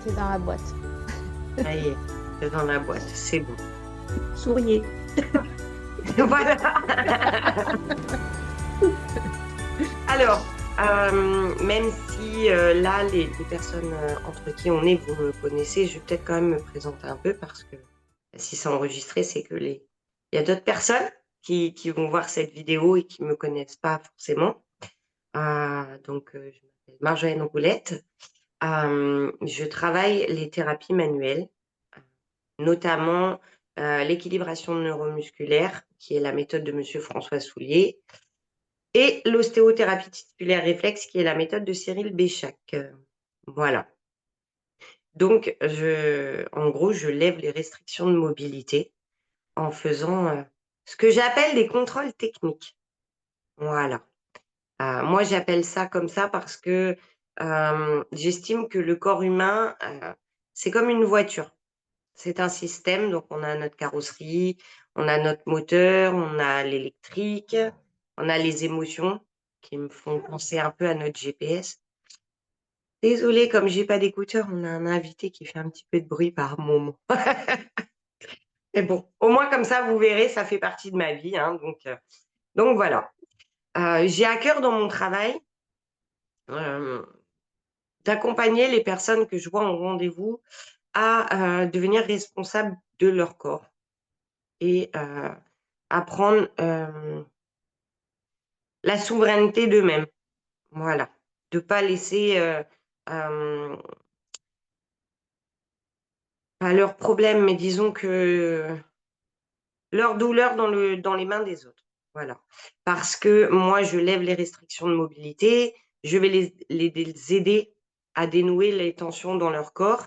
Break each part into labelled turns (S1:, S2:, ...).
S1: T'es dans la boîte.
S2: Ça y est, c'est dans la boîte, c'est bon.
S1: Souriez.
S2: Voilà. Alors, même si là, les personnes entre qui on est, vous me connaissez, je vais peut-être quand même me présenter un peu parce que si c'est enregistré, c'est que il y a d'autres personnes qui vont voir cette vidéo et qui me connaissent pas forcément. Donc, je m'appelle Marjolaine Roulette. Je travaille les thérapies manuelles, notamment l'équilibration neuromusculaire, qui est la méthode de Monsieur François Soulier, et l'ostéothérapie tisculaire réflexe, qui est la méthode de Cyril Béchac. Voilà. Donc, en gros, je lève les restrictions de mobilité en faisant ce que j'appelle des contrôles techniques. Voilà. Moi, j'appelle ça comme ça parce que j'estime que le corps humain, c'est comme une voiture. C'est un système, donc on a notre carrosserie, on a notre moteur, on a l'électrique, on a les émotions qui me font penser un peu à notre GPS. Désolée, comme j'ai pas d'écouteurs, on a un invité qui fait un petit peu de bruit par moment. Mais bon, au moins comme ça, vous verrez, ça fait partie de ma vie, hein, donc voilà. J'ai à cœur dans mon travail d'accompagner les personnes que je vois en rendez-vous à devenir responsables de leur corps et à prendre la souveraineté d'eux-mêmes. Voilà. De pas laisser pas leurs problèmes, mais disons que leur douleur dans les mains des autres. Voilà. Parce que moi, je lève les restrictions de mobilité, je vais les aider à dénouer les tensions dans leur corps.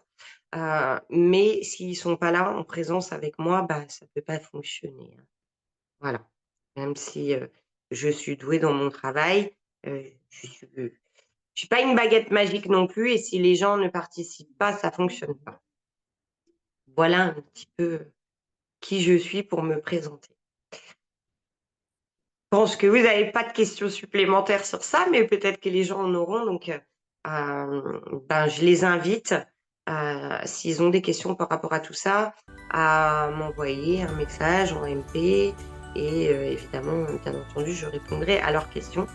S2: Mais s'ils sont pas là en présence avec moi, bah, ça peut pas fonctionner, hein. Voilà. Même si je suis douée dans mon travail, je suis pas une baguette magique non plus, et si les gens ne participent pas, ça fonctionne pas. Voilà un petit peu qui je suis pour me présenter. Je pense que vous n'avez pas de questions supplémentaires sur ça, mais peut-être que les gens en auront. Donc, ben, je les invite, s'ils ont des questions par rapport à tout ça, à m'envoyer un message en MP et évidemment, bien entendu, je répondrai à leurs questions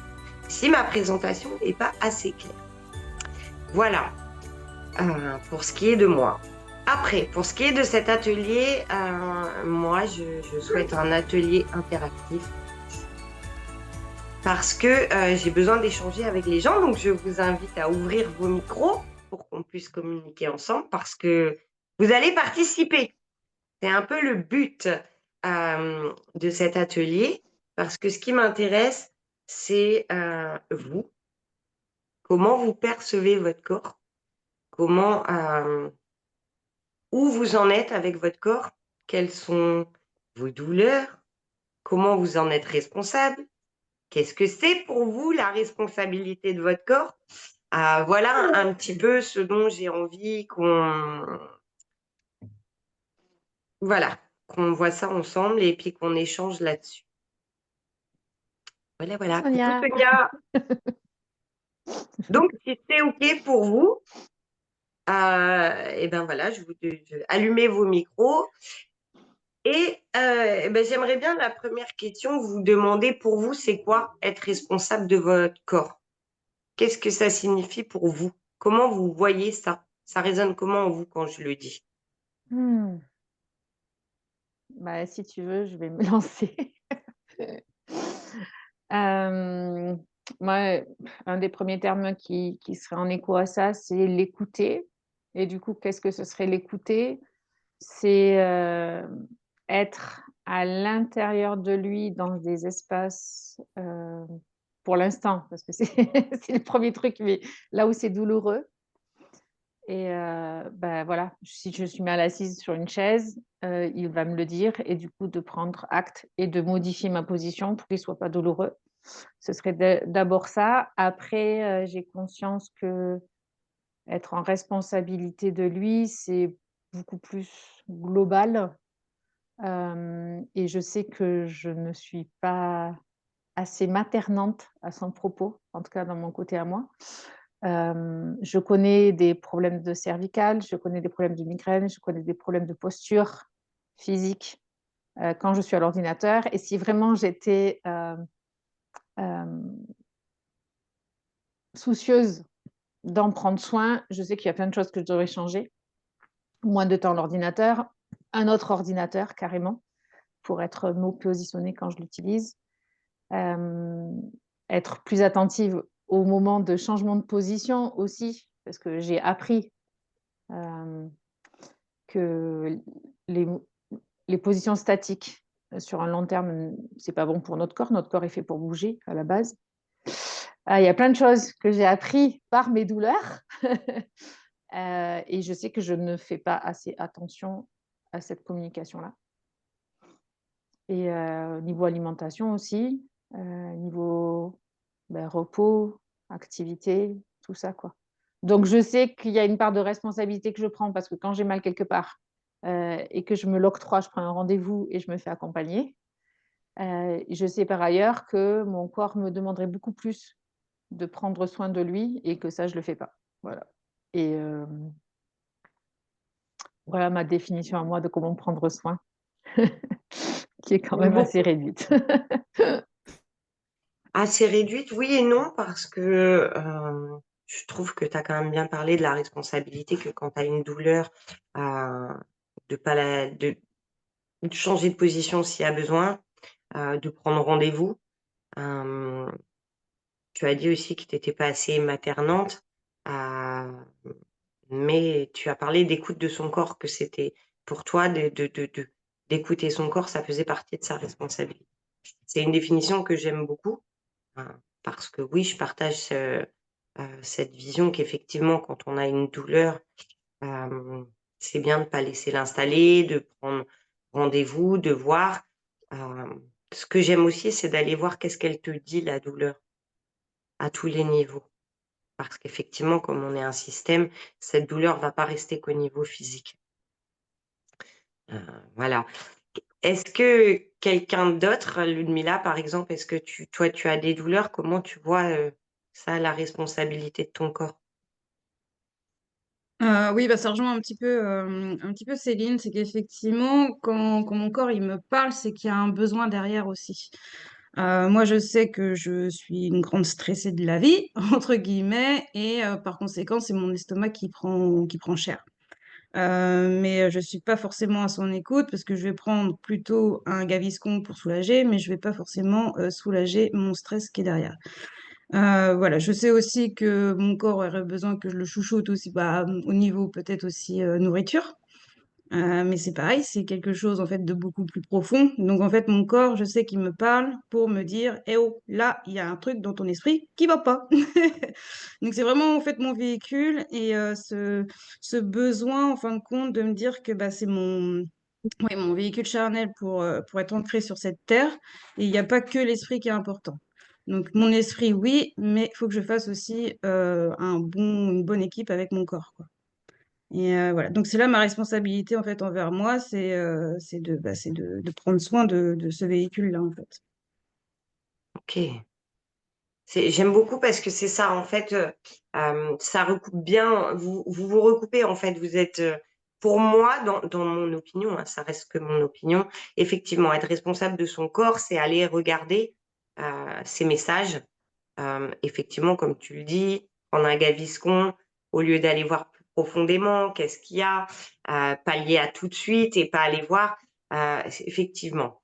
S2: si ma présentation n'est pas assez claire. Voilà, pour ce qui est de moi. Après, pour ce qui est de cet atelier, moi, je souhaite un atelier interactif parce que j'ai besoin d'échanger avec les gens. Donc, je vous invite à ouvrir vos micros pour qu'on puisse communiquer ensemble parce que vous allez participer. C'est un peu le but de cet atelier parce que ce qui m'intéresse, c'est vous, comment vous percevez votre corps, comment, où vous en êtes avec votre corps, quelles sont vos douleurs, comment vous en êtes responsable. Qu'est-ce que c'est pour vous la responsabilité de votre corps? Voilà un petit peu ce dont j'ai envie qu'on voit ça ensemble et puis qu'on échange là-dessus. Voilà, voilà. Coucou
S1: Sonia.
S2: Sonia. Donc, si c'est OK pour vous, et ben voilà, allumez vos micros et ben, j'aimerais bien la première question vous demander pour vous, c'est quoi être responsable de votre corps? Qu'est-ce que ça signifie pour vous? Comment vous voyez ça? Ça résonne comment en vous quand je le dis?
S1: Hmm. Bah, si tu veux, je vais me lancer. Euh, Moi, un des premiers termes qui serait en écho à ça, c'est l'écouter. Et du coup, qu'est-ce que ce serait l'écouter? C'est être à l'intérieur de lui dans des espaces, pour l'instant, parce que c'est c'est le premier truc, mais là où c'est douloureux. Et bah, voilà, si je suis mal assise sur une chaise, il va me le dire et du coup de prendre acte et de modifier ma position pour qu'il soit pas douloureux. Ce serait d'abord ça. Après, j'ai conscience qu'être en responsabilité de lui, c'est beaucoup plus global, et je sais que je ne suis pas assez maternante à son propos, en tout cas dans mon côté à moi. Je connais des problèmes de cervicales, je connais des problèmes de migraine, je connais des problèmes de posture physique quand je suis à l'ordinateur. Et si vraiment j'étais soucieuse d'en prendre soin, je sais qu'il y a plein de choses que je devrais changer. Moins de temps à l'ordinateur, un autre ordinateur carrément, pour être mieux positionné quand je l'utilise. Être plus attentive au moment de changement de position aussi, parce que j'ai appris que les positions statiques sur un long terme, c'est pas bon pour notre corps. Notre corps est fait pour bouger à la base. Il y a plein de choses que j'ai appris par mes douleurs. Et je sais que je ne fais pas assez attention à cette communication-là. Et niveau alimentation aussi, niveau repos, activité, tout ça, quoi. Donc, je sais qu'il y a une part de responsabilité que je prends parce que quand j'ai mal quelque part et que je me l'octroie, je prends un rendez-vous et je me fais accompagner. Je sais par ailleurs que mon corps me demanderait beaucoup plus de prendre soin de lui et que ça, je ne le fais pas. Voilà. Et voilà ma définition à moi de comment prendre soin, qui est quand même assez réduite.
S2: Assez réduite, oui et non, parce que je trouve que tu as quand même bien parlé de la responsabilité que quand tu as une douleur, de pas de changer de position s'il y a besoin, de prendre rendez-vous. Tu as dit aussi que tu n'étais pas assez maternante, mais tu as parlé d'écoute de son corps, que c'était pour toi d'écouter son corps, ça faisait partie de sa responsabilité. C'est une définition que j'aime beaucoup. Parce que oui, je partage cette vision qu'effectivement, quand on a une douleur, c'est bien de ne pas laisser l'installer, de prendre rendez-vous, de voir. Ce que j'aime aussi, c'est d'aller voir qu'est-ce qu'elle te dit, la douleur, à tous les niveaux. Parce qu'effectivement, comme on est un système, cette douleur ne va pas rester qu'au niveau physique. Voilà. Est-ce que quelqu'un d'autre, Ludmila, par exemple, est-ce que toi, tu as des douleurs? Comment tu vois ça, la responsabilité de ton corps?
S3: Oui, bah, ça rejoint un petit peu Céline, c'est qu'effectivement, quand mon corps il me parle, c'est qu'il y a un besoin derrière aussi. Moi, je sais que je suis une grande stressée de la vie, entre guillemets, et par conséquent, c'est mon estomac qui prend cher. Mais je suis pas forcément à son écoute parce que je vais prendre plutôt un Gaviscon pour soulager, mais je vais pas forcément soulager mon stress qui est derrière. Voilà, je sais aussi que mon corps aurait besoin que je le chouchoute aussi, bah, au niveau peut-être aussi nourriture. Mais c'est pareil, c'est quelque chose en fait de beaucoup plus profond. Donc en fait, mon corps, je sais qu'il me parle pour me dire, eh oh, là, il y a un truc dans ton esprit qui va pas. Donc c'est vraiment en fait mon véhicule et ce besoin en fin de compte de me dire que bah, c'est mon véhicule charnel pour être ancré sur cette terre. Et il n'y a pas que l'esprit qui est important. Donc mon esprit, oui, mais il faut que je fasse aussi une bonne équipe avec mon corps, quoi. Et voilà. Donc c'est là ma responsabilité en fait envers moi, c'est de prendre soin de ce véhicule-là en fait.
S2: Ok. J'aime beaucoup parce que c'est ça, en fait, ça recoupe bien, vous recoupez, en fait, vous êtes, pour moi, dans mon opinion, hein, ça reste que mon opinion, effectivement, être responsable de son corps, c'est aller regarder ses messages. Effectivement, comme tu le dis, prendre un Gaviscon, au lieu d'aller voir plus profondément, qu'est-ce qu'il y a, pallier à tout de suite et pas aller voir, effectivement.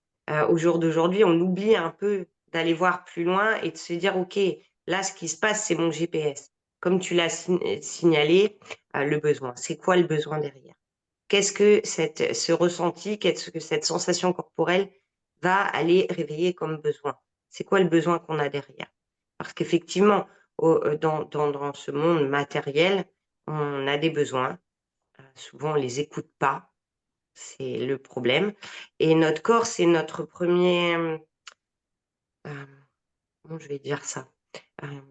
S2: Au jour d'aujourd'hui, on oublie un peu d'aller voir plus loin et de se dire: «OK, là, ce qui se passe, c'est mon GPS». Comme tu l'as signalé, le besoin. C'est quoi le besoin derrière? Qu'est-ce que ce ressenti, qu'est-ce que cette sensation corporelle va aller réveiller comme besoin? C'est quoi le besoin qu'on a derrière? Parce qu'effectivement, dans ce monde matériel, on a des besoins. Souvent, on les écoute pas, c'est le problème et notre corps, c'est notre premier, comment je vais dire ça? Hem,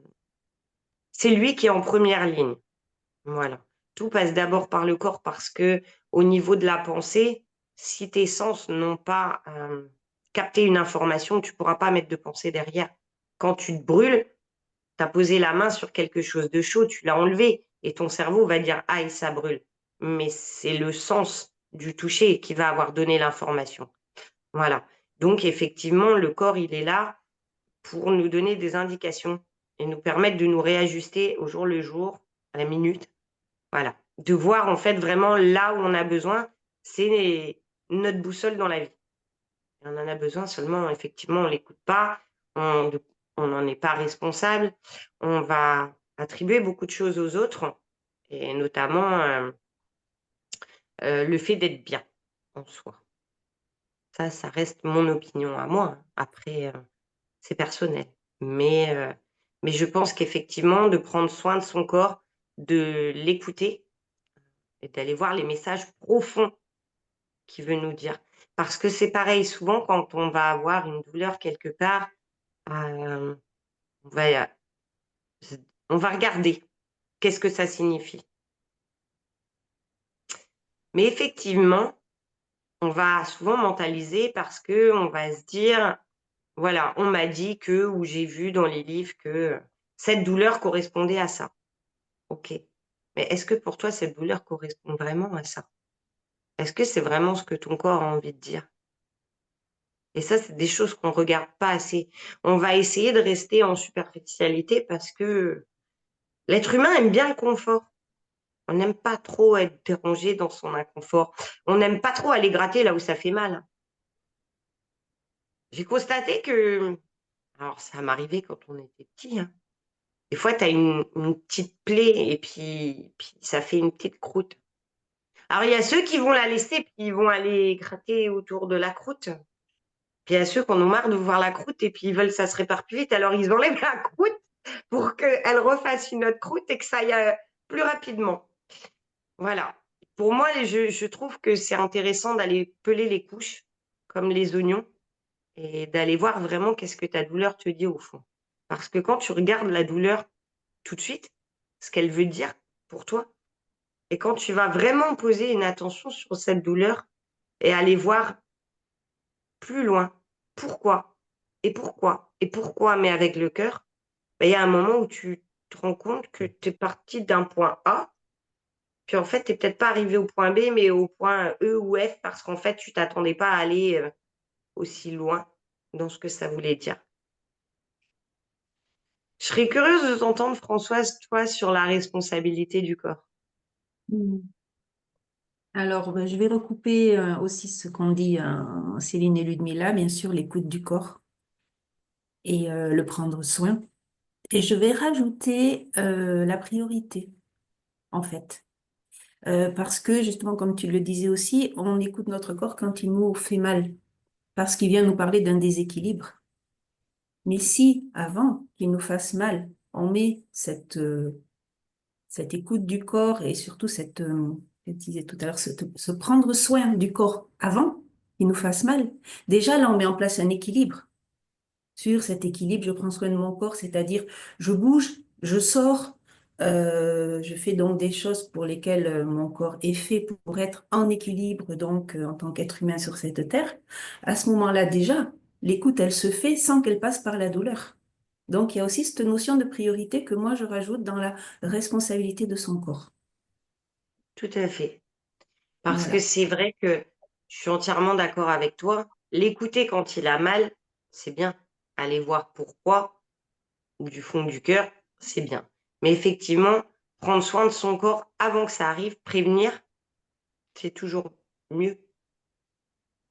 S2: c'est lui qui est en première ligne. Voilà. Tout passe d'abord par le corps parce que au niveau de la pensée, si tes sens n'ont pas, capté une information, tu pourras pas mettre de pensée derrière. Quand tu te brûles, Tu as posé la main sur quelque chose de chaud, tu l'as enlevé et ton cerveau va dire aïe, ça brûle. Mais c'est le sens du toucher qui va avoir donné l'information. Voilà. Donc effectivement, le corps, il est là pour nous donner des indications et nous permettre de nous réajuster au jour le jour, à la minute. Voilà. De voir en fait vraiment là où on a besoin, c'est notre boussole dans la vie. On en a besoin seulement, effectivement, on l'écoute pas, on n'en est pas responsable. On va attribuer beaucoup de choses aux autres et notamment, le fait d'être bien en soi. Ça reste mon opinion à moi, hein. Après, c'est personnel. Mais je pense qu'effectivement, de prendre soin de son corps, de l'écouter et d'aller voir les messages profonds qu'il veut nous dire. Parce que c'est pareil, souvent quand on va avoir une douleur quelque part, hem, on va, on va regarder qu'est-ce que ça signifie. Mais effectivement, on va souvent mentaliser parce qu'on va se dire: «Voilà, on m'a dit que» ou «J'ai vu dans les livres que cette douleur correspondait à ça». OK. Mais est-ce que pour toi, cette douleur correspond vraiment à ça? Est-ce que c'est vraiment ce que ton corps a envie de dire? Et ça, c'est des choses qu'on regarde pas assez. On va essayer de rester en superficialité parce que l'être humain aime bien le confort. On n'aime pas trop être dérangé dans son inconfort. On n'aime pas trop aller gratter là où ça fait mal. J'ai constaté que alors ça m'arrivait quand on était petit, hein. Des fois, tu as une petite plaie et puis ça fait une petite croûte. Alors il y a ceux qui vont la laisser, puis ils vont aller gratter autour de la croûte. Puis il y a ceux qui en ont marre de voir la croûte et puis ils veulent que ça se répare plus vite, alors ils enlèvent la croûte pour qu'elle refasse une autre croûte et que ça aille, plus rapidement. Voilà. Pour moi, je trouve que c'est intéressant d'aller peler les couches, comme les oignons, et d'aller voir vraiment qu'est-ce que ta douleur te dit au fond. Parce que quand tu regardes la douleur tout de suite, ce qu'elle veut dire pour toi, et quand tu vas vraiment poser une attention sur cette douleur et aller voir plus loin, pourquoi? Et pourquoi? Et pourquoi? Mais avec le cœur, bah, il y a un moment où tu te rends compte que tu es parti d'un point A, puis en fait, tu es peut-être pas arrivé au point B, mais au point E ou F parce qu'en fait, tu t'attendais pas à aller, aussi loin dans ce que ça voulait dire. Je serais curieuse de t'entendre Françoise, toi, sur la responsabilité du corps.
S4: Mm. Alors, ben, je vais recouper aussi ce qu'ont dit Céline et Ludmilla, bien sûr, l'écoute du corps et le prendre soin. Et je vais rajouter la priorité, en fait. Parce que, justement, comme tu le disais aussi, on écoute notre corps quand il nous fait mal, parce qu'il vient nous parler d'un déséquilibre. Mais si, avant qu'il nous fasse mal, on met cette écoute du corps et surtout je disais tout à l'heure, se prendre soin du corps avant qu'il nous fasse mal. Déjà, là, on met en place un équilibre. Sur cet équilibre, je prends soin de mon corps, c'est-à-dire je bouge, je sors, je fais donc des choses pour lesquelles mon corps est fait pour être en équilibre, donc en tant qu'être humain sur cette terre. À ce moment-là, déjà, l'écoute, elle se fait sans qu'elle passe par la douleur. Donc, il y a aussi cette notion de priorité que moi, je rajoute dans la responsabilité de son corps.
S2: Tout à fait. Parce que
S4: Voilà.
S2: c'est vrai que je suis entièrement d'accord avec toi. L'écouter quand il a mal, c'est bien. Aller voir pourquoi, ou du fond du cœur, c'est bien. Mais effectivement, prendre soin de son corps avant que ça arrive, prévenir, c'est toujours mieux.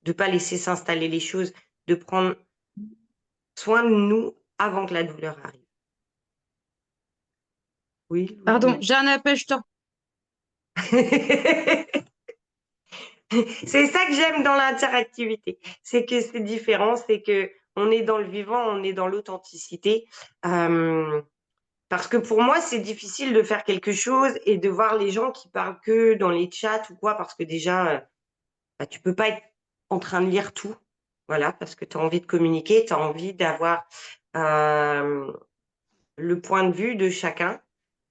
S2: De pas laisser s'installer les choses, de prendre soin de nous avant que la douleur arrive. Oui,
S3: Pardon,
S2: Louis?
S3: j'ai un appel, je te
S2: C'est ça que j'aime dans l'interactivité, c'est que c'est différent, c'est qu'on est dans le vivant, on est dans l'authenticité. Parce que pour moi, c'est difficile de faire quelque chose et de voir les gens qui parlent que dans les chats ou quoi, parce que déjà, bah, tu peux pas être en train de lire tout. Voilà, parce que tu as envie de communiquer, tu as envie d'avoir le point de vue de chacun.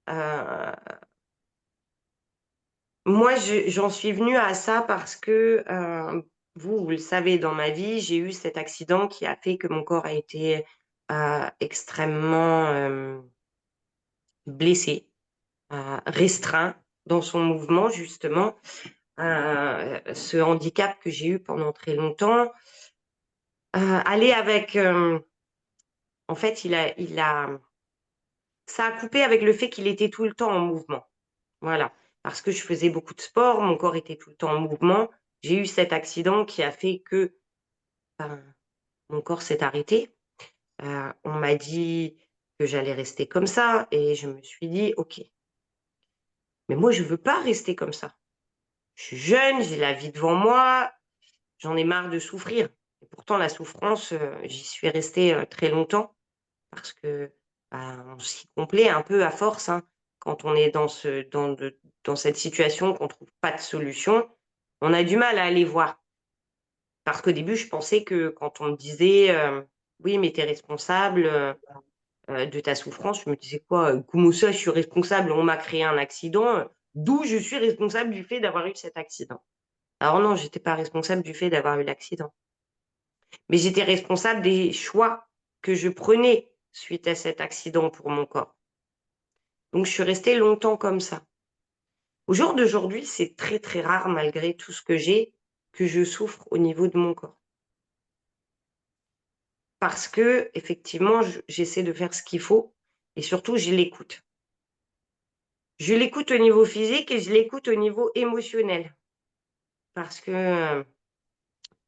S2: Euh, Moi, j'en suis venue à ça parce que, vous le savez, dans ma vie, j'ai eu cet accident qui a fait que mon corps a été, extrêmement, blessé, restreint dans son mouvement, justement. Ce handicap que j'ai eu pendant très longtemps, aller avec... en fait, ça a coupé avec le fait qu'il était tout le temps en mouvement. Voilà. Parce que je faisais beaucoup de sport, mon corps était tout le temps en mouvement. J'ai eu cet accident qui a fait que ben, mon corps s'est arrêté. On m'a dit que j'allais rester comme ça et je me suis dit, OK, mais moi, je veux pas rester comme ça. Je suis jeune, j'ai la vie devant moi, j'en ai marre de souffrir. Et pourtant, la souffrance, j'y suis restée très longtemps parce que on s'y complaît un peu à force, hein. Quand on est dans cette situation, qu'on trouve pas de solution, on a du mal à aller voir. Parce qu'au début, je pensais que quand on me disait oui, mais tu es responsable de ta souffrance, je me disais quoi, comment ça, je suis responsable, on m'a créé un accident, d'où je suis responsable du fait d'avoir eu cet accident. Alors non, j'étais pas responsable du fait d'avoir eu l'accident, mais j'étais responsable des choix que je prenais suite à cet accident pour mon corps. Donc je suis restée longtemps comme ça. Au jour d'aujourd'hui, c'est très très rare, malgré tout ce que j'ai, que je souffre au niveau de mon corps. Parce que effectivement, j'essaie de faire ce qu'il faut et surtout, je l'écoute. Je l'écoute au niveau physique et je l'écoute au niveau émotionnel. Parce que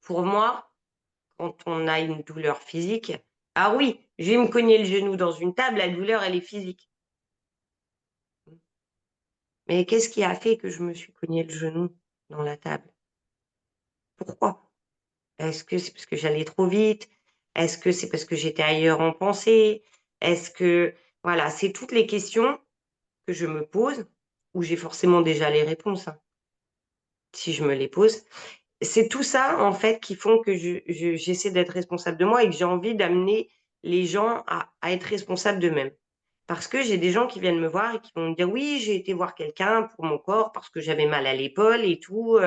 S2: pour moi, quand on a une douleur physique, ah oui, je vais me cogner le genou dans une table, la douleur, elle est physique. Mais qu'est-ce qui a fait que je me suis cogné le genou dans la table? Pourquoi? Est-ce que c'est parce que j'allais trop vite? Est-ce que c'est parce que j'étais ailleurs en pensée? Est-ce que voilà, c'est toutes les questions que je me pose, où j'ai forcément déjà les réponses, hein, si je me les pose. C'est tout ça, en fait, qui font que j'essaie d'être responsable de moi et que j'ai envie d'amener les gens à être responsables d'eux-mêmes. Parce que j'ai des gens qui viennent me voir et qui vont me dire: «Oui, j'ai été voir quelqu'un pour mon corps parce que j'avais mal à l'épaule et tout,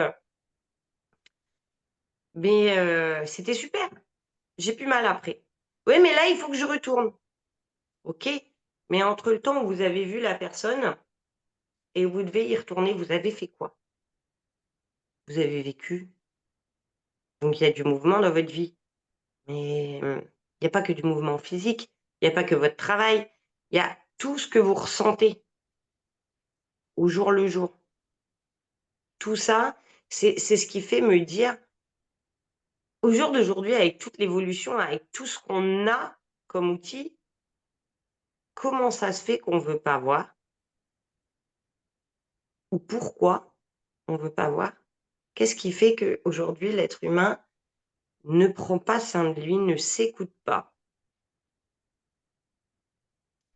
S2: mais c'était super, j'ai plus mal après». «Oui, mais là, il faut que je retourne». OK, mais entre le temps où vous avez vu la personne et où vous devez y retourner, vous avez fait quoi? Vous avez vécu, donc il y a du mouvement dans votre vie, mais il y a pas que du mouvement physique, il y a pas que votre travail, il y a tout ce que vous ressentez au jour le jour. Tout ça, c'est ce qui fait me dire: «Au jour d'aujourd'hui, avec toute l'évolution, avec tout ce qu'on a comme outil, comment ça se fait qu'on veut pas voir? Ou pourquoi on veut pas voir? Qu'est-ce qui fait qu'aujourd'hui l'être humain ne prend pas soin de lui, ne s'écoute pas?»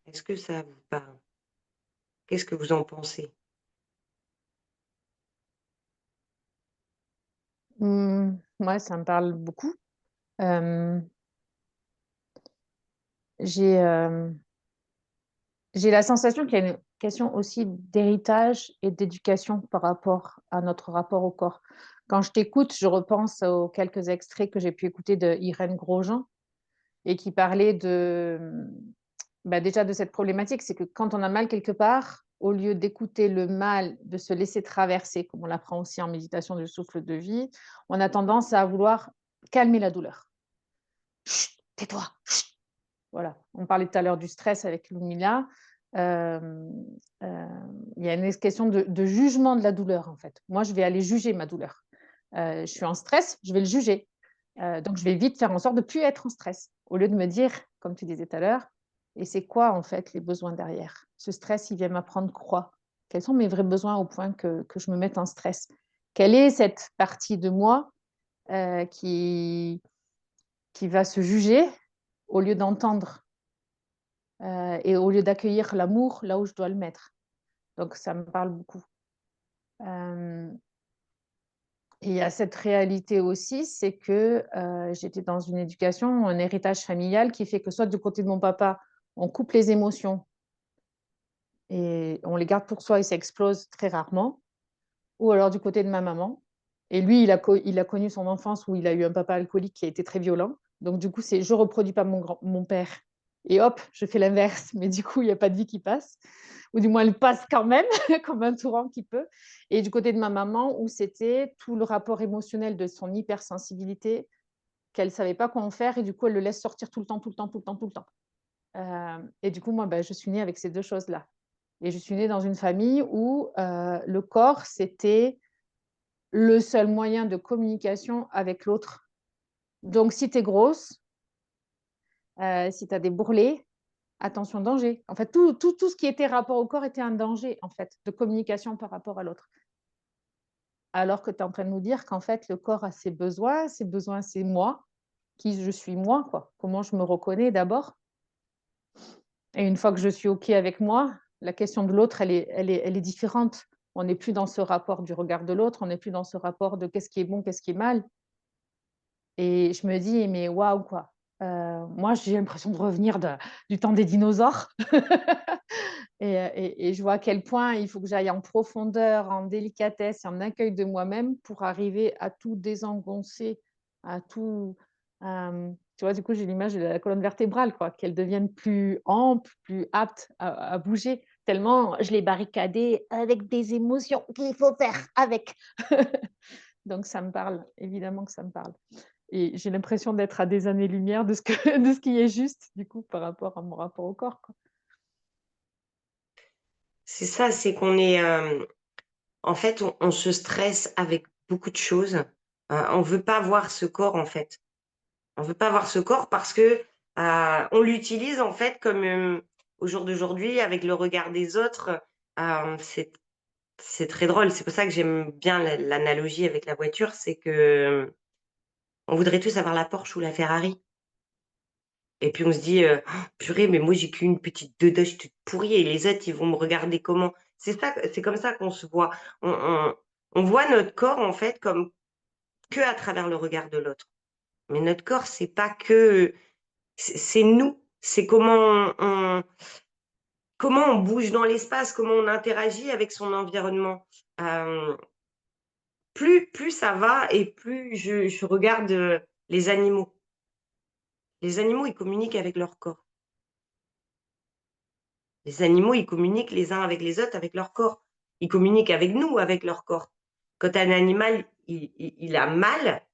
S2: Est-ce que ça vous parle? Qu'est-ce que vous en pensez?
S1: Ouais, ça me parle beaucoup. Hem, j'ai, hem, j'ai la sensation qu'il y a une question aussi d'héritage et d'éducation par rapport à notre rapport au corps. Quand je t'écoute, je repense aux quelques extraits que j'ai pu écouter de Irène Grosjean et qui parlait déjà de cette problématique, c'est que quand on a mal quelque part, au lieu d'écouter le mal, de se laisser traverser, comme on l'apprend aussi en méditation du souffle de vie, on a tendance à vouloir calmer la douleur. Chut, tais-toi, chut. Voilà, on parlait tout à l'heure du stress avec Lumila. Il y a une question de jugement de la douleur, en fait. Moi, je vais aller juger ma douleur. Je suis en stress, je vais le juger. Donc, je vais vite faire en sorte de ne plus être en stress, au lieu de me dire, comme tu disais tout à l'heure, et c'est quoi, en fait, les besoins derrière? Ce stress, il vient m'apprendre quoi? Quels sont mes vrais besoins au point que je me mette en stress? Quelle est cette partie de moi qui va se juger au lieu d'entendre et au lieu d'accueillir l'amour là où je dois le mettre. Donc ça me parle beaucoup. Et il y a cette réalité aussi, c'est que j'étais dans une éducation, un héritage familial qui fait que soit du côté de mon papa, on coupe les émotions et on les garde pour soi et ça explose très rarement, ou alors du côté de ma maman. Et lui, il a connu son enfance où il a eu un papa alcoolique qui a été très violent. Donc du coup, c'est je reproduis pas mon père, et hop, je fais l'inverse. Mais du coup, il n'y a pas de vie qui passe. Ou du moins, elle passe quand même, comme un torrent qui peut. Et du côté de ma maman, où c'était tout le rapport émotionnel de son hypersensibilité, qu'elle ne savait pas quoi en faire, et du coup, elle le laisse sortir tout le temps, tout le temps, tout le temps, tout le temps. Et du coup, moi, je suis née avec ces deux choses-là. Et je suis née dans une famille où le corps, c'était le seul moyen de communication avec l'autre. Donc, si tu es grosse, si tu as des bourrelets, attention, danger. En fait, tout ce qui était rapport au corps était un danger, en fait, de communication par rapport à l'autre. Alors que tu es en train de nous dire qu'en fait, le corps a ses besoins, c'est moi, qui je suis moi, quoi. Comment je me reconnais d'abord. Et une fois que je suis OK avec moi, la question de l'autre, elle est différente. On n'est plus dans ce rapport du regard de l'autre, on n'est plus dans ce rapport de qu'est-ce qui est bon, qu'est-ce qui est mal. Et je me dis, mais waouh, quoi. Moi, j'ai l'impression de revenir du temps des dinosaures. Et je vois à quel point il faut que j'aille en profondeur, en délicatesse et en accueil de moi-même pour arriver à tout désengoncer, à tout. Tu vois, du coup, j'ai l'image de la colonne vertébrale, quoi, qu'elle devienne plus ample, plus apte à bouger, tellement je l'ai barricadée avec des émotions qu'il faut faire avec. Donc, ça me parle, évidemment que ça me parle. Et j'ai l'impression d'être à des années-lumière de de ce qui est juste, du coup, par rapport à mon rapport au corps, quoi.
S2: C'est ça, c'est qu'on est, en fait, on se stresse avec beaucoup de choses. On veut pas voir ce corps, en fait. On veut pas voir ce corps parce que, on l'utilise, en fait, comme, au jour d'aujourd'hui, avec le regard des autres, c'est très drôle. C'est pour ça que j'aime bien l'analogie avec la voiture, c'est que, on voudrait tous avoir la Porsche ou la Ferrari. Et puis on se dit, «Oh purée, mais moi j'ai qu'une petite bedache toute pourrie et les autres, ils vont me regarder comment?» C'est comme ça qu'on se voit. On voit notre corps en fait comme que à travers le regard de l'autre. Mais notre corps, c'est pas que c'est nous, c'est comment on bouge dans l'espace, comment on interagit avec son environnement. Hem, plus ça va et plus je regarde, les animaux. Les animaux, ils communiquent avec leur corps. Les animaux, ils communiquent les uns avec les autres avec leur corps. Ils communiquent avec nous avec leur corps. Quand un animal, il a mal,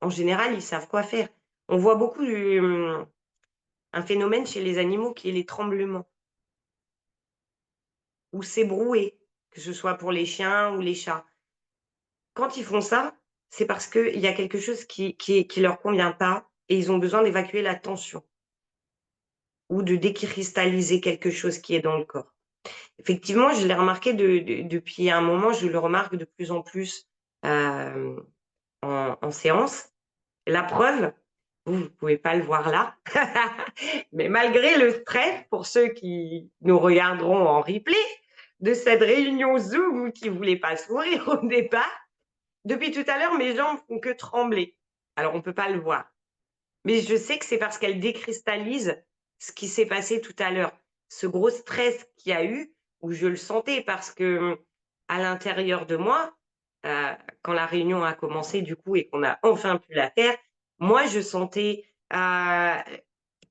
S2: en général, ils savent quoi faire. On voit beaucoup un phénomène chez les animaux qui est les tremblements ou s'ébrouer, que ce soit pour les chiens ou les chats. Quand ils font ça, c'est parce qu'il y a quelque chose qui leur convient pas et ils ont besoin d'évacuer la tension ou de décristalliser quelque chose qui est dans le corps. Effectivement, je l'ai remarqué depuis un moment, je le remarque de plus en plus, hem, en séance. La preuve, vous pouvez pas le voir là, mais malgré le stress, pour ceux qui nous regarderont en replay, de cette réunion Zoom qui voulait pas s'ouvrir au départ, depuis tout à l'heure, mes jambes font que trembler. Alors on peut pas le voir, mais je sais que c'est parce qu'elles décristallisent ce qui s'est passé tout à l'heure. Ce gros stress qu'il y a eu, où je le sentais parce que, à l'intérieur de moi, heu, quand la réunion a commencé du coup et qu'on a enfin pu la faire, moi je sentais,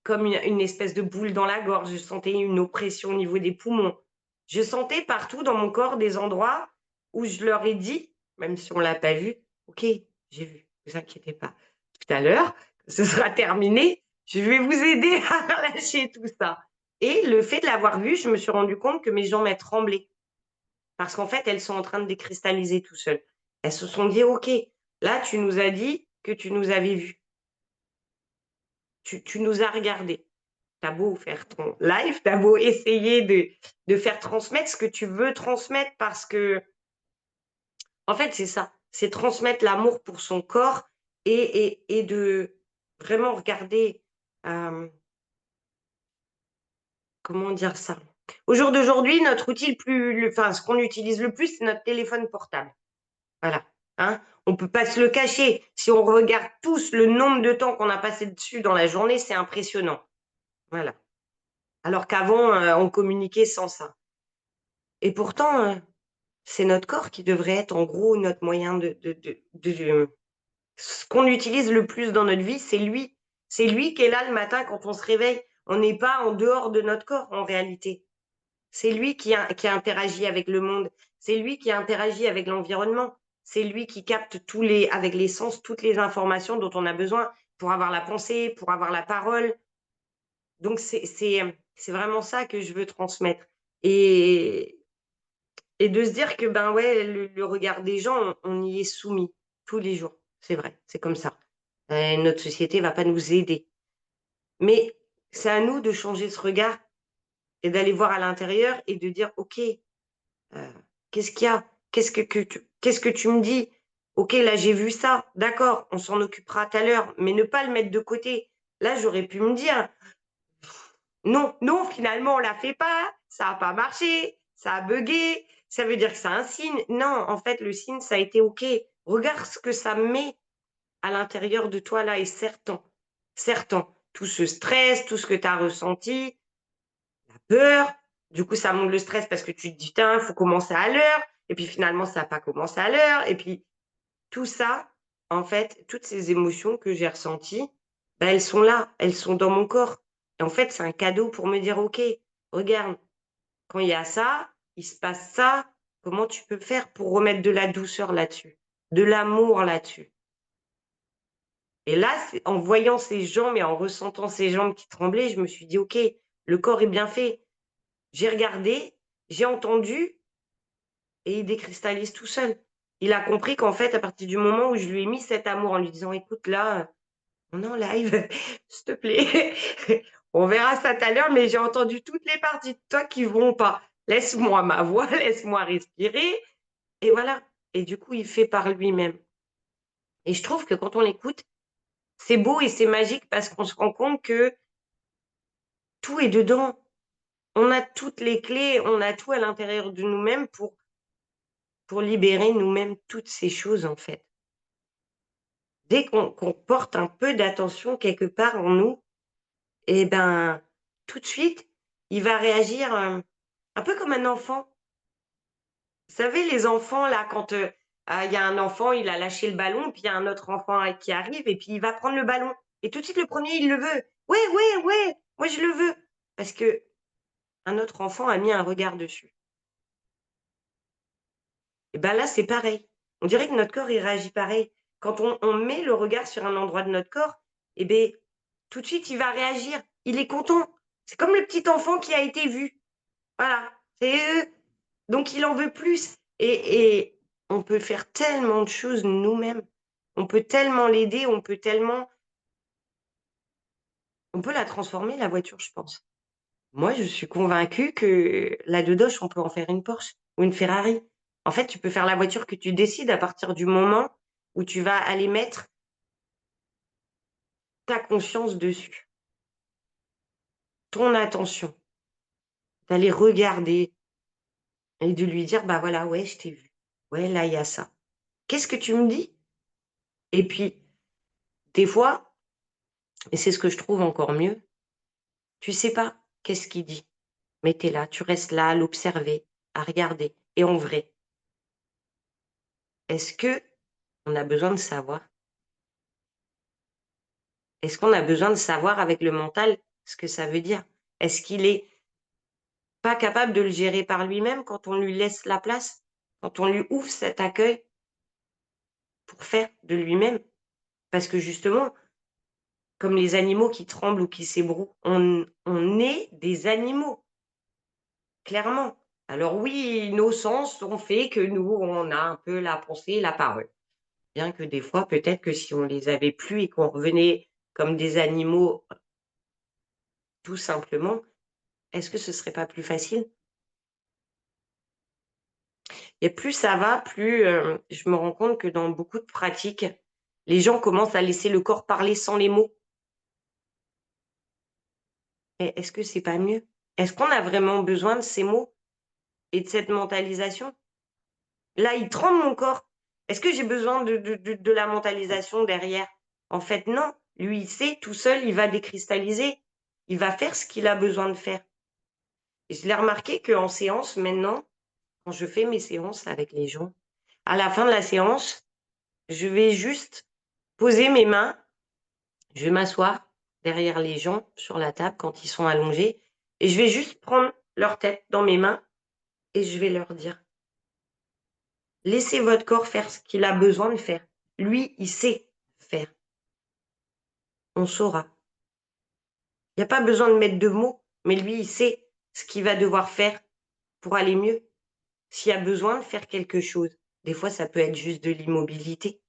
S2: comme une espèce de boule dans la gorge, je sentais une oppression au niveau des poumons. Je sentais partout dans mon corps des endroits où je leur ai dit, même si on l'a pas vu: «OK, j'ai vu, vous inquiétez pas. Tout à l'heure, ce sera terminé, je vais vous aider à relâcher tout ça». Et le fait de l'avoir vu, je me suis rendu compte que mes jambes, elles tremblaient parce qu'en fait, elles sont en train de décristalliser tout seules. Elles se sont dit: «OK, là, tu nous as dit que tu nous avais vus. Tu nous as regardés. Tu as beau faire ton live, tu as beau essayer de faire transmettre ce que tu veux transmettre parce que en fait, c'est ça, c'est transmettre l'amour pour son corps et de vraiment regarder, hem, comment dire ça? Au jour d'aujourd'hui, notre outil enfin, ce qu'on utilise le plus, c'est notre téléphone portable. Voilà, hein? On peut pas se le cacher. Si on regarde tous le nombre de temps qu'on a passé dessus dans la journée, c'est impressionnant. Voilà. Alors qu'avant, on communiquait sans ça. Et pourtant, c'est notre corps qui devrait être en gros notre moyen ce qu'on utilise le plus dans notre vie, c'est lui. C'est lui qui est là le matin quand on se réveille. On n'est pas en dehors de notre corps, en réalité. C'est lui qui interagit avec le monde. C'est lui qui interagit avec l'environnement. C'est lui qui capte avec les sens, toutes les informations dont on a besoin pour avoir la pensée, pour avoir la parole. Donc, c'est vraiment ça que je veux transmettre. Et, et de se dire que, ben ouais, le regard des gens, on y est soumis tous les jours. C'est vrai, c'est comme ça. Notre société va pas nous aider. Mais c'est à nous de changer ce regard et d'aller voir à l'intérieur et de dire: «OK, qu'est-ce qu'il y a? Qu'est-ce que tu me dis? OK, là, j'ai vu ça, d'accord, on s'en occupera tout à l'heure», mais ne pas le mettre de côté. Là, j'aurais pu me dire: «Non, non, finalement, on l'a fait pas, ça a pas marché, ça a buggé, ça veut dire que c'est un signe». Non, en fait, le signe, ça a été OK. Regarde ce que ça met à l'intérieur de toi là et serre-t'en. Tout ce stress, tout ce que tu as ressenti, la peur, du coup, ça monte le stress parce que tu te dis: «Tiens, il faut commencer à l'heure» et puis finalement, ça a pas commencé à l'heure et puis tout ça, en fait, toutes ces émotions que j'ai ressenties, bah, elles sont là, elles sont dans mon corps et en fait, c'est un cadeau pour me dire: «OK, regarde, quand il y a ça, il se passe ça, comment tu peux faire pour remettre de la douceur là-dessus, de l'amour là-dessus?» Et là, c'est en voyant ses jambes et en ressentant ses jambes qui tremblaient, je me suis dit: «OK, le corps est bien fait». J'ai regardé, j'ai entendu et il décristallise tout seul. Il a compris qu'en fait, à partir du moment où je lui ai mis cet amour en lui disant: «Écoute, là, on est en live, s'il te plaît, on verra ça tout à l'heure, mais j'ai entendu toutes les parties de toi qui vont pas. Laisse-moi ma voix, laisse-moi respirer» et voilà. Et du coup, il fait par lui-même. Et je trouve que quand on l'écoute, c'est beau et c'est magique parce qu'on se rend compte que tout est dedans. On a toutes les clés, on a tout à l'intérieur de nous-mêmes pour libérer nous-mêmes toutes ces choses, en fait. Dès qu'on porte un peu d'attention quelque part en nous et ben, tout de suite, il va réagir, un peu comme un enfant. Vous savez, les enfants là, quand, il y a un enfant, il a lâché le ballon, puis il y a un autre enfant, qui arrive et puis il va prendre le ballon et tout de suite le premier il le veut. «Ouais, ouais, ouais, moi je le veux!» parce qu'un autre enfant a mis un regard dessus. Et ben là, c'est pareil. On dirait que notre corps, il réagit pareil. Quand on met le regard sur un endroit de notre corps, et beh, tout de suite, il va réagir. Il est content. C'est comme le petit enfant qui a été vu. Voilà, c'est donc il en veut plus et on peut faire tellement de choses nous-mêmes. On peut tellement l'aider, on peut la transformer la voiture, je pense. Moi, je suis convaincue que la Dodoche, on peut en faire une Porsche ou une Ferrari. En fait, tu peux faire la voiture que tu décides à partir du moment où tu vas aller mettre ta conscience dessus, ton attention, d'aller regarder et de lui dire: «Bah, voilà, ouais, je t'ai vu. Ouais, là, il y a ça. Qu'est-ce que tu me dis?» Et puis, des fois, et c'est ce que je trouve encore mieux, tu sais pas qu'est-ce qu'il dit, mais tu es là, tu restes là à l'observer, à regarder et en vrai, est-ce qu'on a besoin de savoir? Est-ce qu'on a besoin de savoir avec le mental ce que ça veut dire? Est-ce qu'il est pas capable de le gérer par lui-même quand on lui laisse la place? Quand on lui ouvre cet accueil pour faire de lui-même? Parce que justement, comme les animaux qui tremblent ou qui s'ébrouent, on est des animaux, clairement. Alors oui, nos sens ont fait que nous, on a un peu la pensée et la parole. Bien que des fois, peut-être que si on les avait plus et qu'on revenait comme des animaux, tout simplement, est-ce que ce serait pas plus facile? Et plus ça va, plus, je me rends compte que dans beaucoup de pratiques, les gens commencent à laisser le corps parler sans les mots. Et est-ce que c'est pas mieux? Est-ce qu'on a vraiment besoin de ces mots et de cette mentalisation? Là, il tremble mon corps. Est-ce que j'ai besoin de la mentalisation derrière? En fait, non. Lui, il sait tout seul, il va décristalliser. Il va faire ce qu'il a besoin de faire. Et je l'ai remarqué qu'en séance maintenant, quand je fais mes séances avec les gens, à la fin de la séance, je vais juste poser mes mains, je vais m'asseoir derrière les gens sur la table quand ils sont allongés et je vais juste prendre leur tête dans mes mains et je vais leur dire: «Laissez votre corps faire ce qu'il a besoin de faire. Lui, il sait faire. On saura. Il y a pas besoin de mettre de mots, mais lui, il sait ce qu'il va devoir faire pour aller mieux. S'il y a besoin de faire quelque chose». Des fois, ça peut être juste de l'immobilité.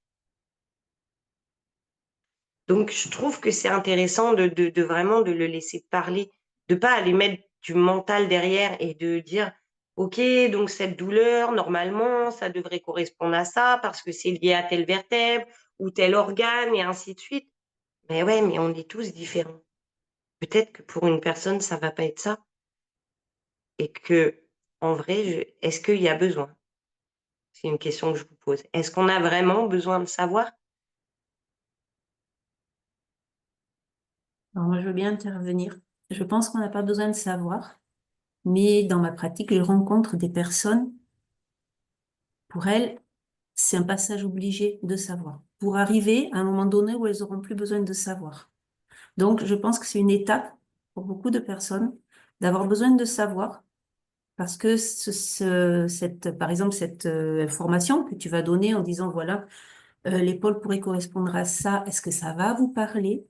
S2: Donc je trouve que c'est intéressant de vraiment de le laisser parler, de pas aller mettre du mental derrière et de dire: «OK, donc cette douleur, normalement, ça devrait correspondre à ça parce que c'est lié à telle vertèbre ou tel organe» et ainsi de suite. Mais ouais, mais on est tous différents. Peut-être que pour une personne, ça va pas être ça et qu'en vrai, est-ce qu'il y a besoin? C'est une question que je vous pose. Est-ce qu'on a vraiment besoin de savoir?
S4: Alors, moi, je veux bien intervenir. Je pense qu'on n'a pas besoin de savoir, mais dans ma pratique, je rencontre des personnes, pour elles, c'est un passage obligé de savoir, pour arriver à un moment donné où elles n'auront plus besoin de savoir. Donc, je pense que c'est une étape pour beaucoup de personnes d'avoir besoin de savoir, parce que par exemple, cette information que tu vas donner en disant, voilà, l'épaule pourrait correspondre à ça, est-ce que ça va vous parler?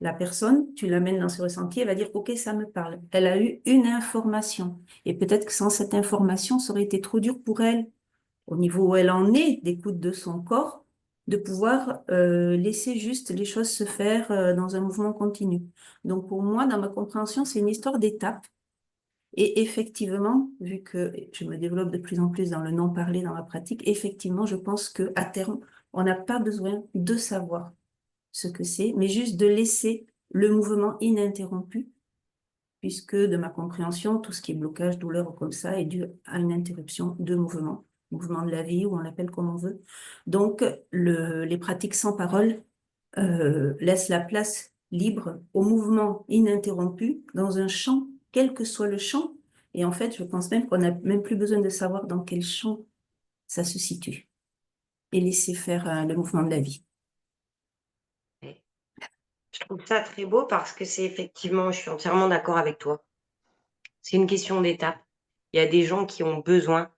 S4: La personne, tu l'amènes dans ce ressenti, elle va dire, OK, ça me parle. Elle a eu une information. Et peut-être que sans cette information, ça aurait été trop dur pour elle, au niveau où elle en est, d'écoute de son corps, de pouvoir laisser juste les choses se faire dans un mouvement continu. Donc pour moi, dans ma compréhension, c'est une histoire d'étapes. Et effectivement, vu que je me développe de plus en plus dans le non-parler dans ma pratique, effectivement, je pense que à terme, on n'a pas besoin de savoir ce que c'est, mais juste de laisser le mouvement ininterrompu, puisque de ma compréhension, tout ce qui est blocage, douleur ou comme ça est dû à une interruption de mouvement, mouvement de la vie, ou on l'appelle comme on veut. Donc, les pratiques sans parole laissent la place libre au mouvement ininterrompu dans un champ, quel que soit le champ. Et en fait, je pense même qu'on n'a même plus besoin de savoir dans quel champ ça se situe et laisser faire le mouvement de la vie.
S2: Ouais. Je trouve ça très beau parce que c'est effectivement, je suis entièrement d'accord avec toi. C'est une question d'étape. Il y a des gens qui ont besoin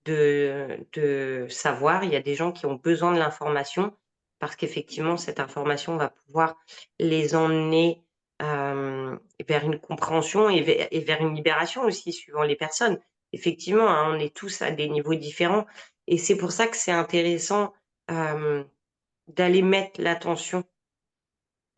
S2: de savoir, il y a des gens qui ont besoin de l'information parce qu'effectivement, cette information va pouvoir les emmener, vers une compréhension et vers une libération aussi suivant les personnes. Effectivement, hein, on est tous à des niveaux différents et c'est pour ça que c'est intéressant, d'aller mettre l'attention,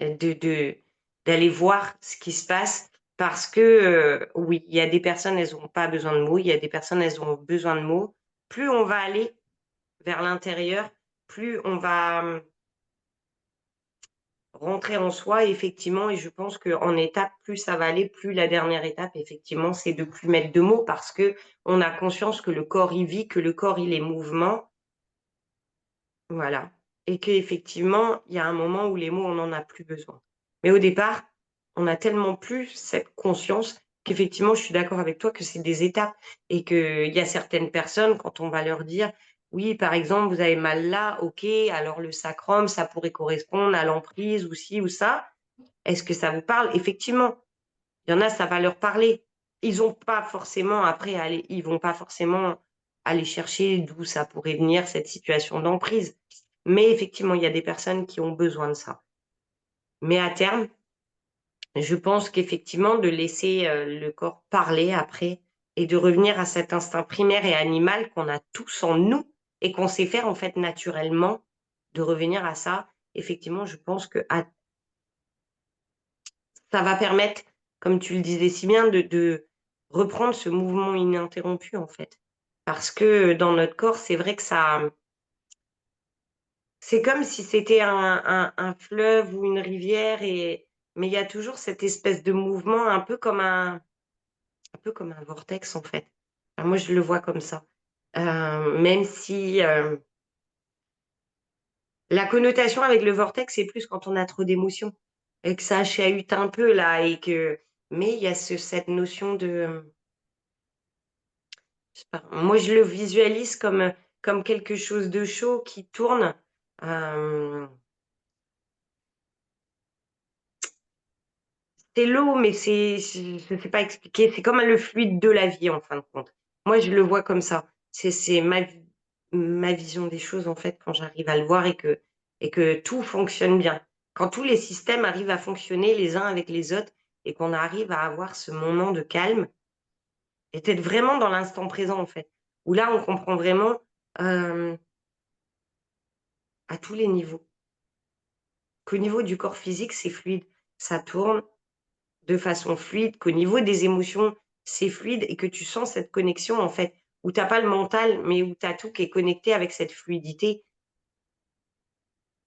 S2: de d'aller voir ce qui se passe parce que, oui, il y a des personnes, elles ont pas besoin de mots, il y a des personnes, elles ont besoin de mots. Plus on va aller vers l'intérieur, plus on va, rentrer en soi effectivement et je pense qu'en étape, plus ça va aller, plus la dernière étape effectivement, c'est de plus mettre de mots parce qu'on a conscience que le corps, il vit, que le corps, il est mouvement, voilà et qu'effectivement, il y a un moment où les mots, on n'en a plus besoin. Mais au départ, on a tellement plus cette conscience qu'effectivement, je suis d'accord avec toi que c'est des étapes et qu'il y a certaines personnes, quand on va leur dire: «Oui, par exemple, vous avez mal là, OK, alors le sacrum, ça pourrait correspondre à l'emprise ou ci ou ça. Est-ce que ça vous parle?» Effectivement, il y en a, ça va leur parler. Ils vont pas forcément aller chercher d'où ça pourrait venir cette situation d'emprise. Mais effectivement, il y a des personnes qui ont besoin de ça. Mais à terme, je pense qu'effectivement de laisser, le corps parler après et de revenir à cet instinct primaire et animal qu'on a tous en nous et qu'on sait faire en fait naturellement, de revenir à ça. Effectivement, je pense que ça va permettre, comme tu le disais si bien, de reprendre ce mouvement ininterrompu, en fait. Parce que, dans notre corps, c'est vrai que ça c'est comme si c'était un fleuve ou une rivière mais il y a toujours cette espèce de mouvement un peu comme un vortex, en fait. Enfin, moi, je le vois comme ça. Même si, la connotation avec le vortex, c'est plus quand on a trop d'émotions et que ça chahute un peu là mais il y a cette notion de, je sais pas, moi je le visualise comme quelque chose de chaud qui tourne, hem, c'est l'eau, mais je ne sais pas expliquer. C'est comme le fluide de la vie, en fin de compte. Moi, je le vois comme ça. C'est ma vision des choses, en fait, quand j'arrive à le voir et que tout fonctionne bien. Quand tous les systèmes arrivent à fonctionner les uns avec les autres et qu'on arrive à avoir ce moment de calme et d'être vraiment dans l'instant présent, en fait, où là, on comprend vraiment à tous les niveaux. Qu'au niveau du corps physique, c'est fluide, ça tourne de façon fluide, qu'au niveau des émotions, c'est fluide et que tu sens cette connexion, en fait, où tu as pas le mental, mais où tu as tout qui est connecté avec cette fluidité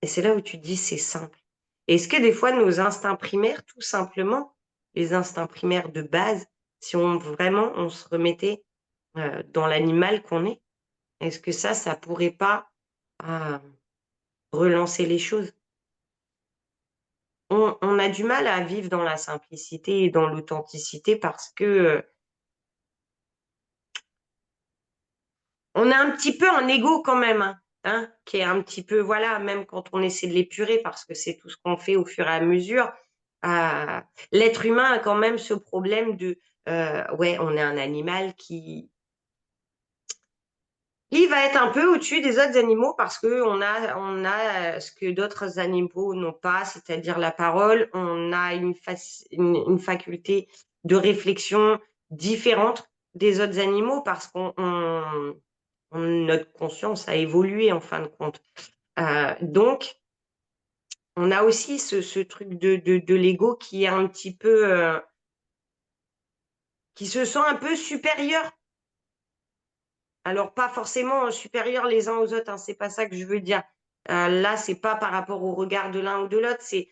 S2: et c'est là où tu te dis: «C'est simple». Est-ce que des fois nos instincts primaires, tout simplement, les instincts primaires de base, si on se remettait, dans l'animal qu'on est, est-ce que ça pourrait pas, heu, relancer les choses? On a du mal à vivre dans la simplicité et dans l'authenticité parce que, on a un petit peu un ego quand même, hein, qui est un petit peu voilà, même quand on essaie de l'épurer parce que c'est tout ce qu'on fait au fur et à mesure, heu, l'être humain a quand même ce problème de, ouais, on est un animal qui va être un peu au-dessus des autres animaux parce qu'on a, ce que d'autres animaux n'ont pas, c'est-à-dire la parole. On a une faculté de réflexion différente des autres animaux parce notre conscience a évolué en fin de compte. Donc on a aussi ce truc de l'ego qui est un petit peu, qui se sent un peu supérieur. Alors pas forcément, supérieurs les uns aux autres, hein, c'est pas ça que je veux dire. Là, c'est pas par rapport au regard de l'un ou de l'autre, c'est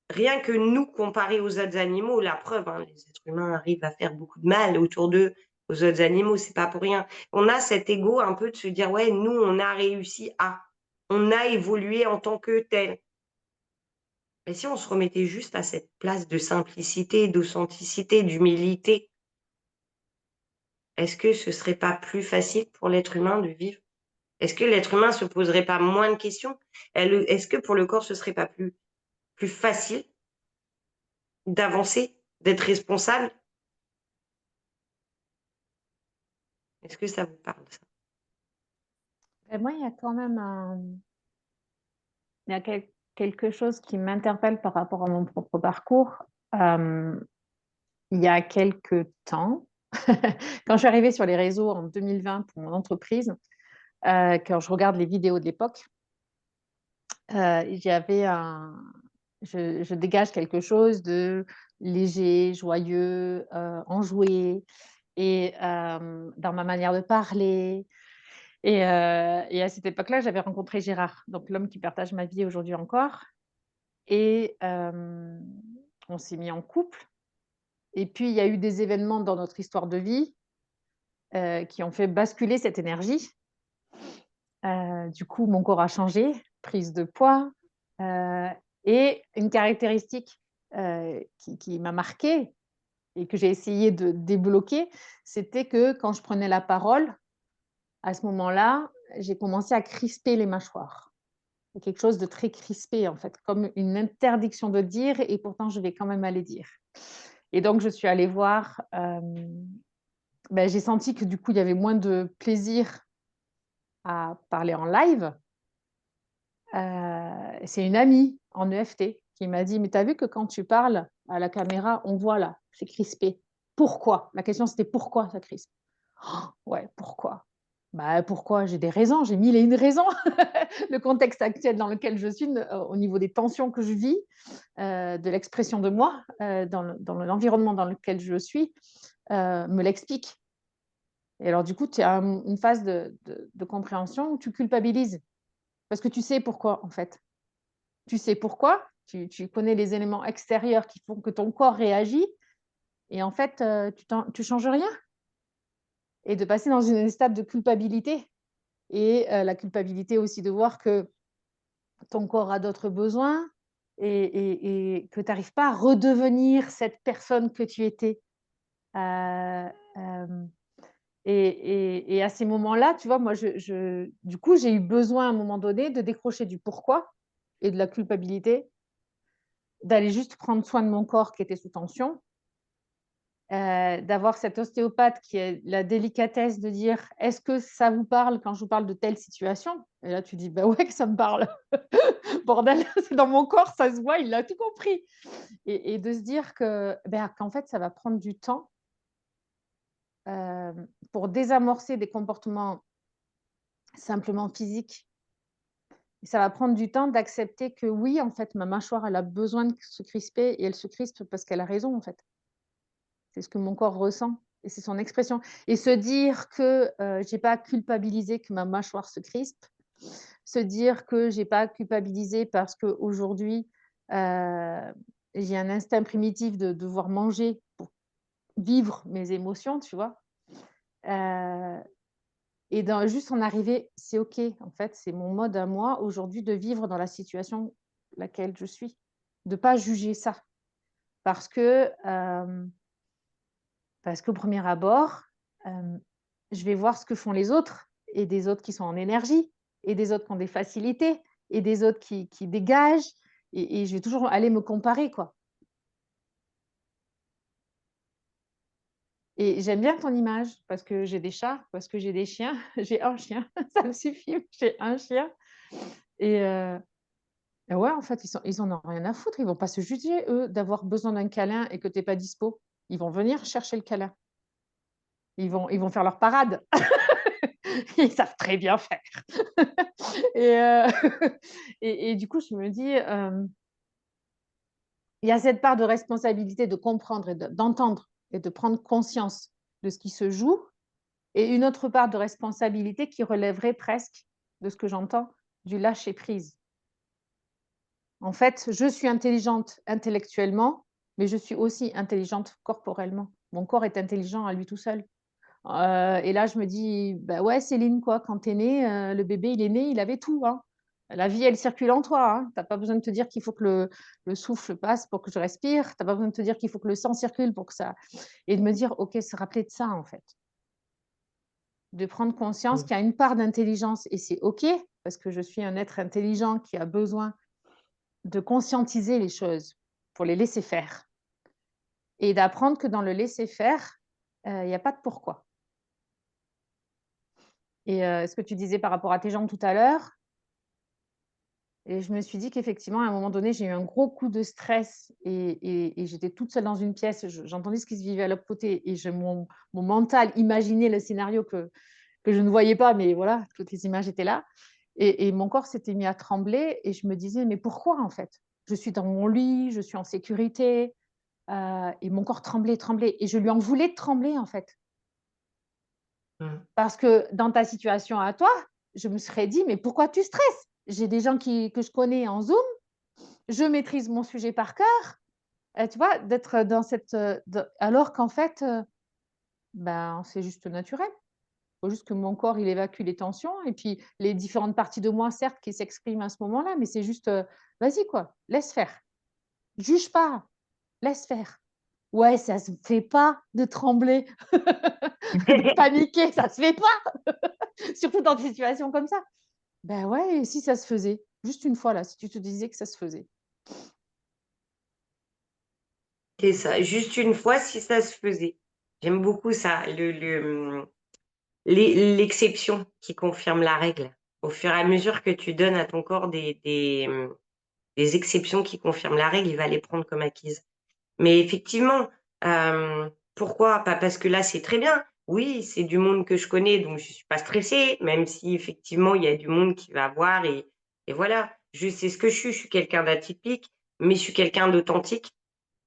S2: rien que nous comparer aux autres animaux, la preuve, hein, les êtres humains arrivent à faire beaucoup de mal autour d'eux, aux autres animaux, c'est pas pour rien. On a cet ego un peu de se dire: «Ouais, nous, on a réussi à, on a évolué en tant que tel». Mais si on se remettait juste à cette place de simplicité, d'authenticité, d'humilité, est-ce que ce serait pas plus facile pour l'être humain de vivre? Est-ce que l'être humain se poserait pas moins de questions? Est-ce que pour le corps, ce serait pas plus facile d'avancer, d'être responsable? Est-ce que ça vous parle ça?
S1: Et moi, il y a quand même il y a quelque chose qui m'interpelle par rapport à mon propre parcours. Il y a quelque temps, quand je suis arrivée sur les réseaux en 2020 pour mon entreprise, quand je regarde les vidéos de l'époque, j'avais je dégage quelque chose de léger, joyeux, enjoué et dans ma manière de parler et à cette époque-là, j'avais rencontré Gérard, donc l'homme qui partage ma vie aujourd'hui encore et on s'est mis en couple et puis il y a eu des événements dans notre histoire de vie, qui ont fait basculer cette énergie. Du coup, mon corps a changé, prise de poids, heu et une caractéristique, qui m'a marquée et que j'ai essayé de débloquer, c'était que quand je prenais la parole, à ce moment-là, j'ai commencé à crisper les mâchoires. C'est quelque chose de très crispé, en fait, comme une interdiction de dire et pourtant je vais quand même aller dire et donc je suis allée voir, j'ai senti que du coup, il y avait moins de plaisir à parler en live. C'est une amie en EFT qui m'a dit: «Mais tu as vu que quand tu parles à la caméra, on voit là, c'est crispé. Pourquoi?» La question c'était: «Pourquoi ça crispe?» «Ouais, pourquoi?» Bah, pourquoi? J'ai des raisons, j'ai 1000 et une raisons. Le contexte actuel dans lequel je suis, au niveau des tensions que je vis, de l'expression de moi, dans l'environnement dans lequel je suis, me l'explique et alors du coup, tu as une phase de compréhension où tu culpabilises parce que tu sais pourquoi, en fait. Tu sais pourquoi, tu connais les éléments extérieurs qui font que ton corps réagit et en fait, tu changes rien et de passer dans une étape de culpabilité et la culpabilité aussi de voir que ton corps a d'autres besoins et que tu arrives pas à redevenir cette personne que tu étais. Heu, hem et à ces moments-là, tu vois, moi, du coup, j'ai eu besoin à un moment donné de décrocher du pourquoi et de la culpabilité d'aller juste prendre soin de mon corps qui était sous tension, d'avoir cet ostéopathe qui a la délicatesse de dire: «Est-ce que ça vous parle quand je vous parle de telle situation?» Et là, tu dis: «Bah ouais que ça me parle. Bordel, c'est dans mon corps, ça se voit, il a tout compris». Et de se dire que, qu'en fait, ça va prendre du temps, pour désamorcer des comportements simplement physiques. Ça va prendre du temps d'accepter que oui, en fait, ma mâchoire, elle a besoin de se crisper et elle se crispe parce qu'elle a raison, en fait. C'est ce que mon corps ressent et c'est son expression. Et se dire que j'ai pas à culpabiliser que ma mâchoire se crispe, se dire que j'ai pas à culpabiliser parce qu'aujourd'hui, j'ai un instinct primitif de devoir manger pour vivre mes émotions, tu vois. Et juste en arriver, c'est OK, en fait, c'est mon mode à moi aujourd'hui de vivre dans la situation laquelle je suis, de pas juger ça. Parce que, au premier abord, je vais voir ce que font les autres et des autres qui sont en énergie et des autres qui ont des facilités et des autres qui dégagent et je vais toujours aller me comparer, quoi. Et j'aime bien ton image parce que j'ai des chats, parce que j'ai des chiens. J'ai un chien, ça me suffit, j'ai un chien et ouais, en fait, ils en ont rien à foutre. Ils vont pas se juger, eux, d'avoir besoin d'un câlin et que tu es pas dispo. Ils vont venir chercher le câlin. Ils vont faire leur parade. Ils savent très bien faire. Et et du coup, je me dis, il y a cette part de responsabilité de comprendre et d'entendre et de prendre conscience de ce qui se joue et une autre part de responsabilité qui relèverait presque, de ce que j'entends, du lâcher prise. En fait, je suis intelligente intellectuellement, mais je suis aussi intelligente corporellement. Mon corps est intelligent à lui tout seul. Et là, je me dis: «Bah, ouais, Céline, quoi, quand tu es née, le bébé, il est né, il avait tout, hein. La vie, elle circule en toi, hein. Tu as pas besoin de te dire qu'il faut que le souffle passe pour que je respire. Tu as pas besoin de te dire qu'il faut que le sang circule pour que ça» et de me dire: «OK», se rappeler de ça, en fait. De prendre conscience
S2: Mmh.
S1: qu'il y a une part d'intelligence et c'est OK, parce que je suis un être intelligent qui a besoin de conscientiser les choses pour les laisser faire et d'apprendre que dans le laisser faire, il y a pas de pourquoi. Et ce que tu disais par rapport à tes jambes tout à l'heure et je me suis dit qu'effectivement, à un moment donné, j'ai eu un gros coup de stress et j'étais toute seule dans une pièce, j'entendais ce qui se vivait à l'autre côté et mon mental imaginait le scénario que je ne voyais pas, mais voilà, toutes les images étaient là et mon corps s'était mis à trembler et je me disais: «Mais pourquoi, en fait? Je suis dans mon lit, je suis en sécurité», et mon corps tremblait, tremblait et je lui en voulais de trembler, en fait.
S2: Mmh.
S1: Parce que dans ta situation à toi, je me serais dit: «Mais pourquoi tu stresses? J'ai des gens que je connais en Zoom, je maîtrise mon sujet par cœur». Tu vois? D'être dans cette, alors qu'en fait, c'est juste naturel. Il faut juste que mon corps, il évacue les tensions et puis les différentes parties de moi, certes, qui s'expriment à ce moment-là, mais c'est juste, vas-y quoi, laisse faire. Juge pas, laisse faire. Ouais, ça se fait pas de trembler, de paniquer, ça se fait pas, surtout dans des situations comme ça. Ben ouais, et si ça se faisait? Juste une fois là, si tu te disais que ça se faisait.
S2: C'est ça, juste une fois si ça se faisait. J'aime beaucoup ça, l'exception qui confirme la règle. Au fur et à mesure que tu donnes à ton corps des exceptions qui confirment la règle, il va les prendre comme acquises. Mais effectivement, pourquoi? Pas parce que là, c'est très bien. Oui, c'est du monde que je connais, donc je suis pas stressée, même si effectivement, il y a du monde qui va voir et voilà. Je sais ce que je suis quelqu'un d'atypique, mais je suis quelqu'un d'authentique,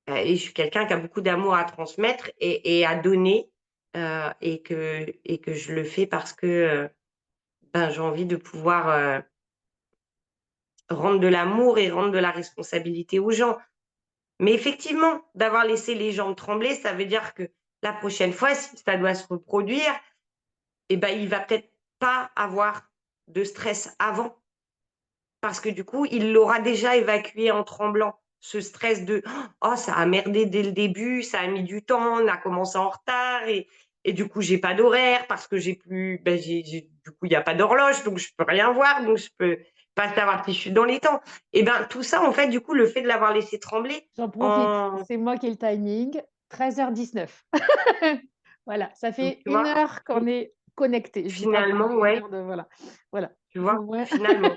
S2: et je suis quelqu'un qui a beaucoup d'amour à transmettre et à donner, et que je le fais parce que, j'ai envie de pouvoir, rendre de l'amour et rendre de la responsabilité aux gens. Mais effectivement, d'avoir laissé les jambes trembler, ça veut dire que la prochaine fois, si ça doit se reproduire, il va peut-être pas avoir de stress avant. Parce que du coup, il l'aura déjà évacué en tremblant. Ce stress de: «Oh, ça a merdé dès le début, ça a mis du temps, on a commencé en retard et du coup, j'ai pas d'horaire parce que j'ai plus» j'ai du coup, il y a pas d'horloge, donc je peux rien voir, donc je peux pas savoir si je suis dans les temps. Et ben tout ça, en fait, du coup, le fait de l'avoir laissé trembler,
S1: J'en profite, c'est moi qui ai le timing, 13h19. Voilà, ça
S2: donc,
S1: fait
S2: tu
S1: 1
S2: vois,
S1: heure qu'on est connectés. Je vous parle pas
S2: finalement,
S1: d'une
S2: ouais,
S1: heure de voilà, voilà.
S2: tu
S1: Au
S2: vois,
S1: moins
S2: finalement.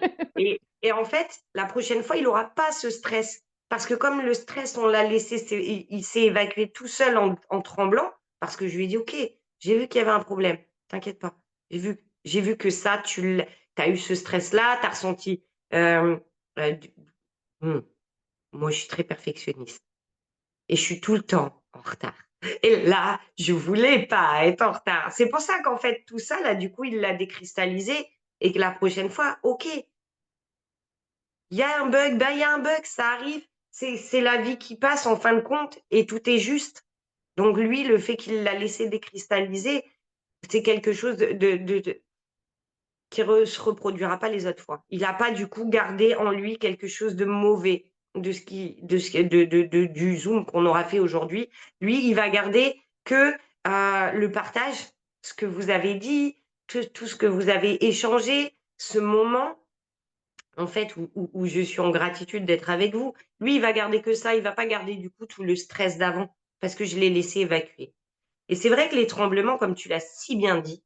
S2: Et en fait, la prochaine fois, il aura pas ce stress. Parce que comme le stress, on l'a laissé, il s'est évacué tout seul en tremblant, parce que je lui ai dit: «OK, j'ai vu qu'il y avait un problème, t'inquiète pas. J'ai vu que ça, tu as eu ce stress-là, tu as ressenti, hem, du» mmh, moi, je suis très perfectionniste et je suis tout le temps en retard. Et là, je voulais pas être en retard. C'est pour ça qu'en fait, tout ça là, du coup, il l'a décristallisé et que la prochaine fois, OK, il y a un bug, bah, il y a un bug, ça arrive. C'est la vie qui passe en fin de compte et tout est juste. Donc lui, le fait qu'il l'a laissé décristalliser, c'est quelque chose de qui se reproduira pas les autres fois. Il a pas du coup gardé en lui quelque chose de mauvais de ce qui du Zoom qu'on aura fait aujourd'hui. Lui, il va garder que, le partage, ce que vous avez dit, tout ce que vous avez échangé, ce moment en fait, où je suis en gratitude d'être avec vous. Lui, il va garder que ça, il va pas garder du coup tout le stress d'avant parce que je l'ai laissé évacuer. Et c'est vrai que les tremblements, comme tu l'as si bien dit,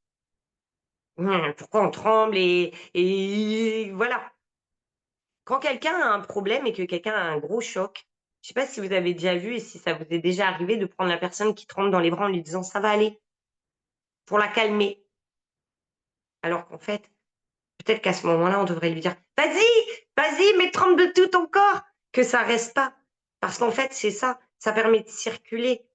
S2: pourquoi on tremble et voilà. Quand quelqu'un a un problème et que quelqu'un a un gros choc, je sais pas si vous avez déjà vu et si ça vous est déjà arrivé de prendre la personne qui tremble dans les bras en lui disant: «Ça va aller», pour la calmer. Alors qu'en fait, peut-être qu'à ce moment-là, on devrait lui dire: «Vas-y, vas-y, mais trempe de tout ton corps!» Que ça reste pas. Parce qu'en fait, c'est ça, ça permet de circuler.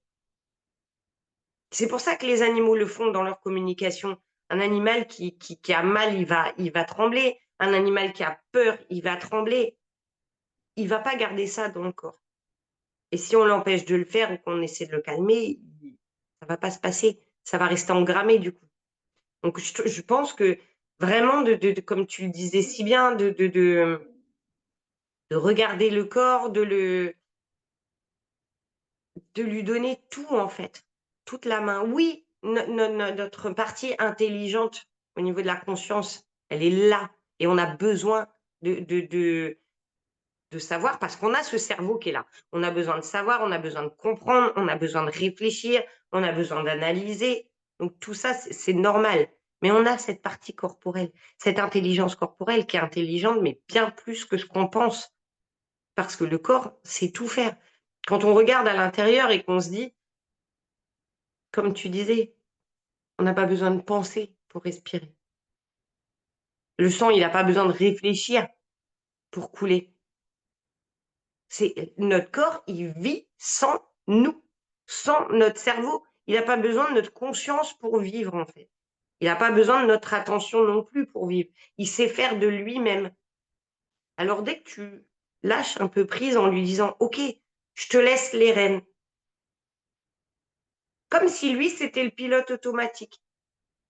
S2: C'est pour ça que les animaux le font dans leur communication. Un animal qui a mal, il va trembler. Un animal qui a peur, il va trembler. Il va pas garder ça dans le corps. Et si on l'empêche de le faire ou qu'on essaie de le calmer, ça va pas se passer. Ça va rester engrammé du coup. Donc je pense que vraiment comme tu le disais si bien, de regarder le corps, de lui donner tout en fait, toute la main. Oui, notre partie intelligente au niveau de la conscience, elle est là et on a besoin de de de de savoir parce qu'on a ce cerveau qui est là. On a besoin de savoir, on a besoin de comprendre, on a besoin de réfléchir, on a besoin d'analyser. Donc tout ça, c'est normal. Mais on a cette partie corporelle, cette intelligence corporelle qui est intelligente, mais bien plus que ce qu'on pense. Parce que le corps sait tout faire. Quand on regarde à l'intérieur et qu'on se dit, comme tu disais, on n'a pas besoin de penser pour respirer. Le sang, il n'a pas besoin de réfléchir pour couler. C'est notre corps, il vit sans nous, sans notre cerveau. Il n'a pas besoin de notre conscience pour vivre, en fait. Il n'a pas besoin de notre attention non plus pour vivre. Il sait faire de lui-même. Alors, dès que tu lâches un peu prise en lui disant: «OK, je te laisse les rênes», comme si lui, c'était le pilote automatique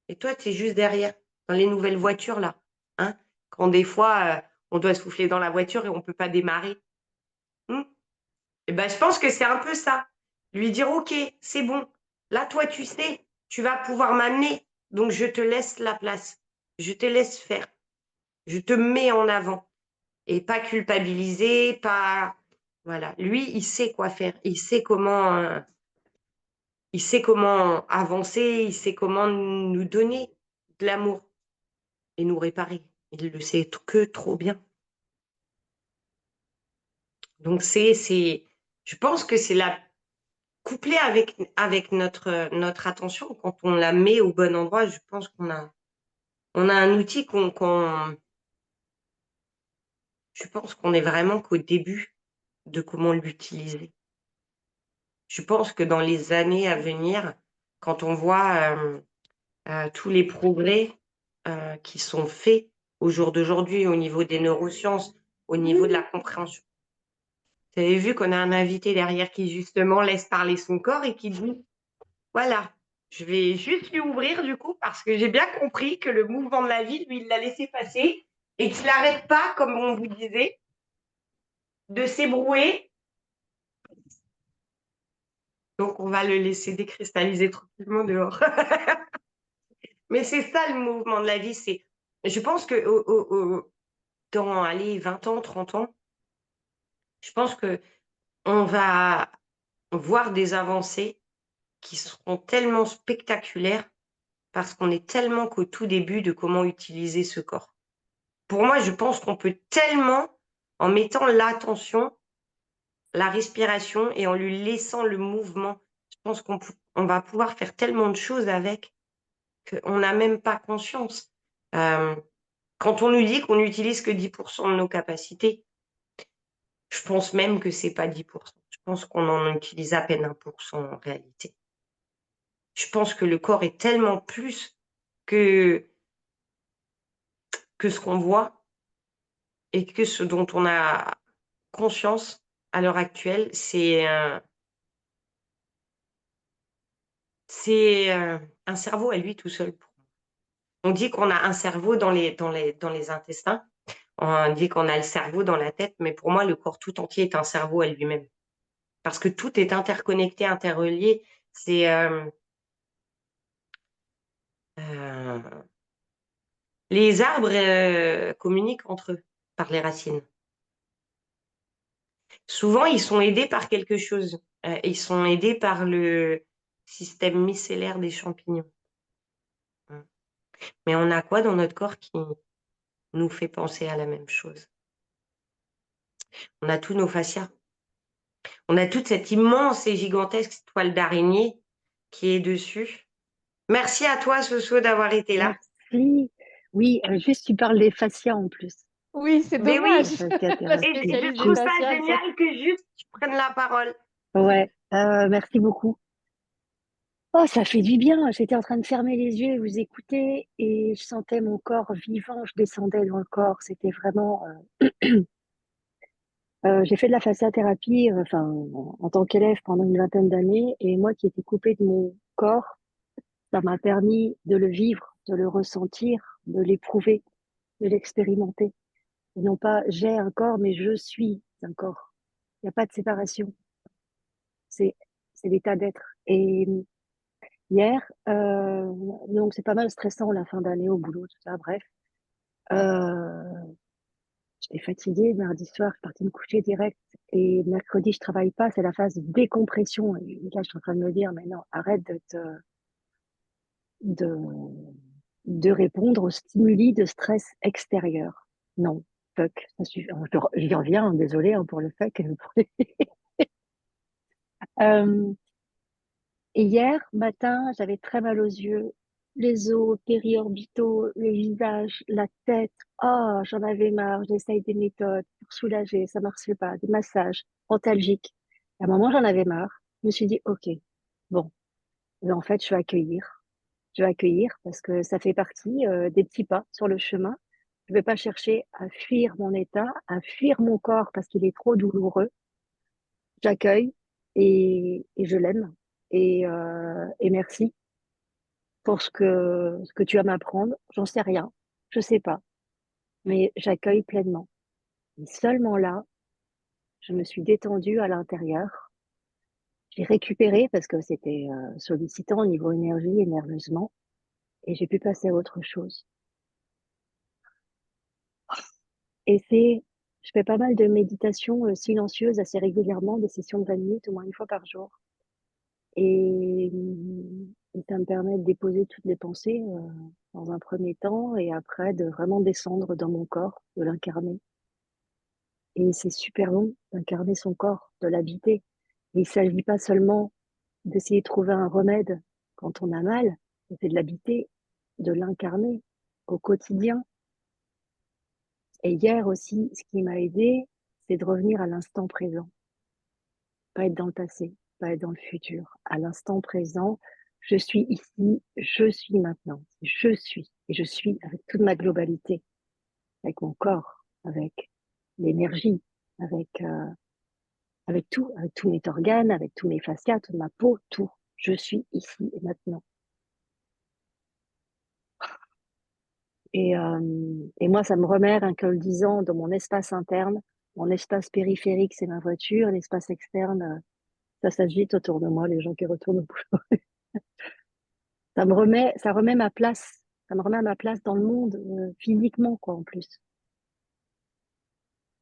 S2: et toi, tu es juste derrière, dans les nouvelles voitures là, hein, quand des fois, on doit souffler dans la voiture et on peut pas démarrer. Mmh. Et ben, je pense que c'est un peu ça. Lui dire: «OK, c'est bon. Là, toi, tu sais, tu vas pouvoir m'amener, donc je te laisse la place. Je te laisse faire. Je te mets en avant» et pas culpabiliser, pas voilà. Lui, il sait quoi faire. Il sait comment avancer, il sait comment nous donner de l'amour et nous réparer. Il le sait que trop bien. Donc c'est je pense que c'est la couplé avec notre attention, quand on la met au bon endroit, je pense on a un outil je pense qu'on est vraiment qu'au début de comment l'utiliser. Je pense que dans les années à venir, quand on voit, tous les progrès, qui sont faits au jour d'aujourd'hui au niveau des neurosciences, au niveau de la compréhension. Vous avez vu qu'on a un invité derrière qui justement laisse parler son corps et qui dit: «Voilà, je vais juste lui ouvrir du coup parce que j'ai bien compris que le mouvement de la vie, lui, il l'a laissé passer et qu'il n'arrête pas, comme on vous disait, de s'ébrouer. Donc on va le laisser décristalliser tranquillement dehors». Mais c'est ça le mouvement de la vie, je pense que dans, allez, 20 ans, 30 ans, je pense qu'on va voir des avancées qui seront tellement spectaculaires parce qu'on est tellement qu'au tout début de comment utiliser ce corps. Pour moi, je pense qu'on peut tellement, en mettant l'attention, la respiration et en lui laissant le mouvement, je pense on va pouvoir faire tellement de choses avec qu'on n'a même pas conscience. Quand on nous dit qu'on n'utilise que 10 de nos capacités, je pense même que c'est pas 10. Je pense qu'on en utilise à peine 1 en réalité. Je pense que le corps est tellement plus que ce qu'on voit et que ce dont on a conscience à l'heure actuelle, c'est un cerveau à lui tout seul. On dit qu'on a un cerveau dans les intestins, on dit qu'on a le cerveau dans la tête, mais pour moi, le corps tout entier est un cerveau à lui-même. Parce que tout est interconnecté, interrelié. C'est les arbres communiquent entre eux par les racines. Souvent, ils sont aidés par quelque chose. Ils sont aidés par le système micellaire des champignons. Mais on a quoi dans notre corps qui nous fait penser à la même chose? On a tous nos fascias. On a toute cette immense et gigantesque toile d'araignée qui est dessus. Merci à toi, Soso, d'avoir été là.
S5: Merci. Oui, juste tu parles des fascias en plus.
S1: Oui, c'est
S2: Mais oui,
S1: dommage.
S5: Fascia
S2: et
S5: thérapie.
S2: je
S1: Spécialiste des
S2: trouve ça
S1: fascias,
S2: génial que juste tu prennes la parole.
S5: Ouais, merci beaucoup. Oh, ça fait du bien. J'étais en train de fermer les yeux et vous écouter et je sentais mon corps vivant. Je descendais dans le corps. C'était vraiment. J'ai fait de la fasciathérapie, enfin, en tant qu'élève pendant une vingtaine d'années et moi qui étais coupée de mon corps, ça m'a permis de le vivre, de le ressentir, de l'éprouver, de l'expérimenter. Et non pas j'ai un corps, mais je suis un corps. Il n'y a pas de séparation. C'est c'est l'état d'être. Et hier, donc c'est pas mal stressant la fin d'année au boulot, tout ça, bref. Euh, J'étais fatiguée, mardi soir, je suis partie me coucher direct. Et mercredi, je travaille pas, c'est la phase décompression. Et là, je suis en train de me dire, mais non, arrête de, de répondre aux stimuli de stress extérieur. Non, fuck, ça suffit. J'y reviens, désolée hein, pour le fuck. Euh, Et hier matin, j'avais très mal aux yeux, les os périorbitaux, le visage, la tête. Oh, j'en avais marre. J'essaye des méthodes pour soulager. Ça marche pas. Des massages antalgiques. À un moment, j'en avais marre. Je me suis dit, OK, bon, mais en fait, je vais accueillir. Je vais accueillir parce que ça fait partie des petits pas sur le chemin. Je vais pas chercher à fuir mon état, à fuir mon corps parce qu'il est trop douloureux. J'accueille et je l'aime. Et merci pour ce que tu as à m'apprendre. J'en sais rien, je sais pas, mais j'accueille pleinement. Et seulement là, je me suis détendue à l'intérieur. J'ai récupéré parce que c'était sollicitant au niveau énergie et nerveusement, et j'ai pu passer à autre chose. Et je fais pas mal de méditation silencieuse assez régulièrement, des sessions de 20 minutes au moins une fois par jour. Et ça me permet de déposer toutes les pensées dans un premier temps et après de vraiment descendre dans mon corps, de l'incarner. Et c'est super long d'incarner son corps, de l'habiter. Il ne s'agit pas seulement d'essayer de trouver un remède quand on a mal, c'est de l'habiter, de l'incarner au quotidien. Et hier aussi, ce qui m'a aidé, c'est de revenir à l'instant présent, pas être dans le passé, pas être dans le futur, à l'instant présent. Je suis ici, je suis maintenant, je suis, et je suis avec toute ma globalité, avec mon corps, avec l'énergie, avec tout, avec tous mes organes, avec tous mes fascias, toute ma peau, tout. Je suis ici et maintenant. Et moi, ça me remet, rien que le disant, dans mon espace interne, mon espace périphérique, c'est ma voiture, l'espace externe, ça s'agite autour de moi, les gens qui retournent au boulot. Ça remet ma place, ça me remet à ma place dans le monde, physiquement, quoi, en plus.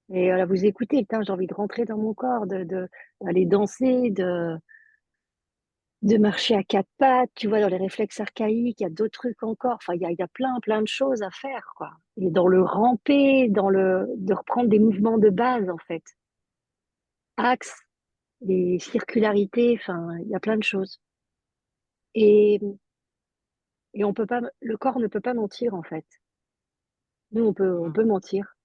S5: Et voilà, vous écoutez, putain, j'ai envie de rentrer dans mon corps, d'aller danser, de marcher à quatre pattes, tu vois, dans les réflexes archaïques, il y a d'autres trucs encore. Enfin, il y a plein de choses à faire, quoi. Et dans le ramper, de reprendre des mouvements de base, en fait. Axe, les circularités, enfin, il y a plein de choses. Et, et on peut pas, le corps ne peut pas mentir, en fait. Nous, on peut mentir,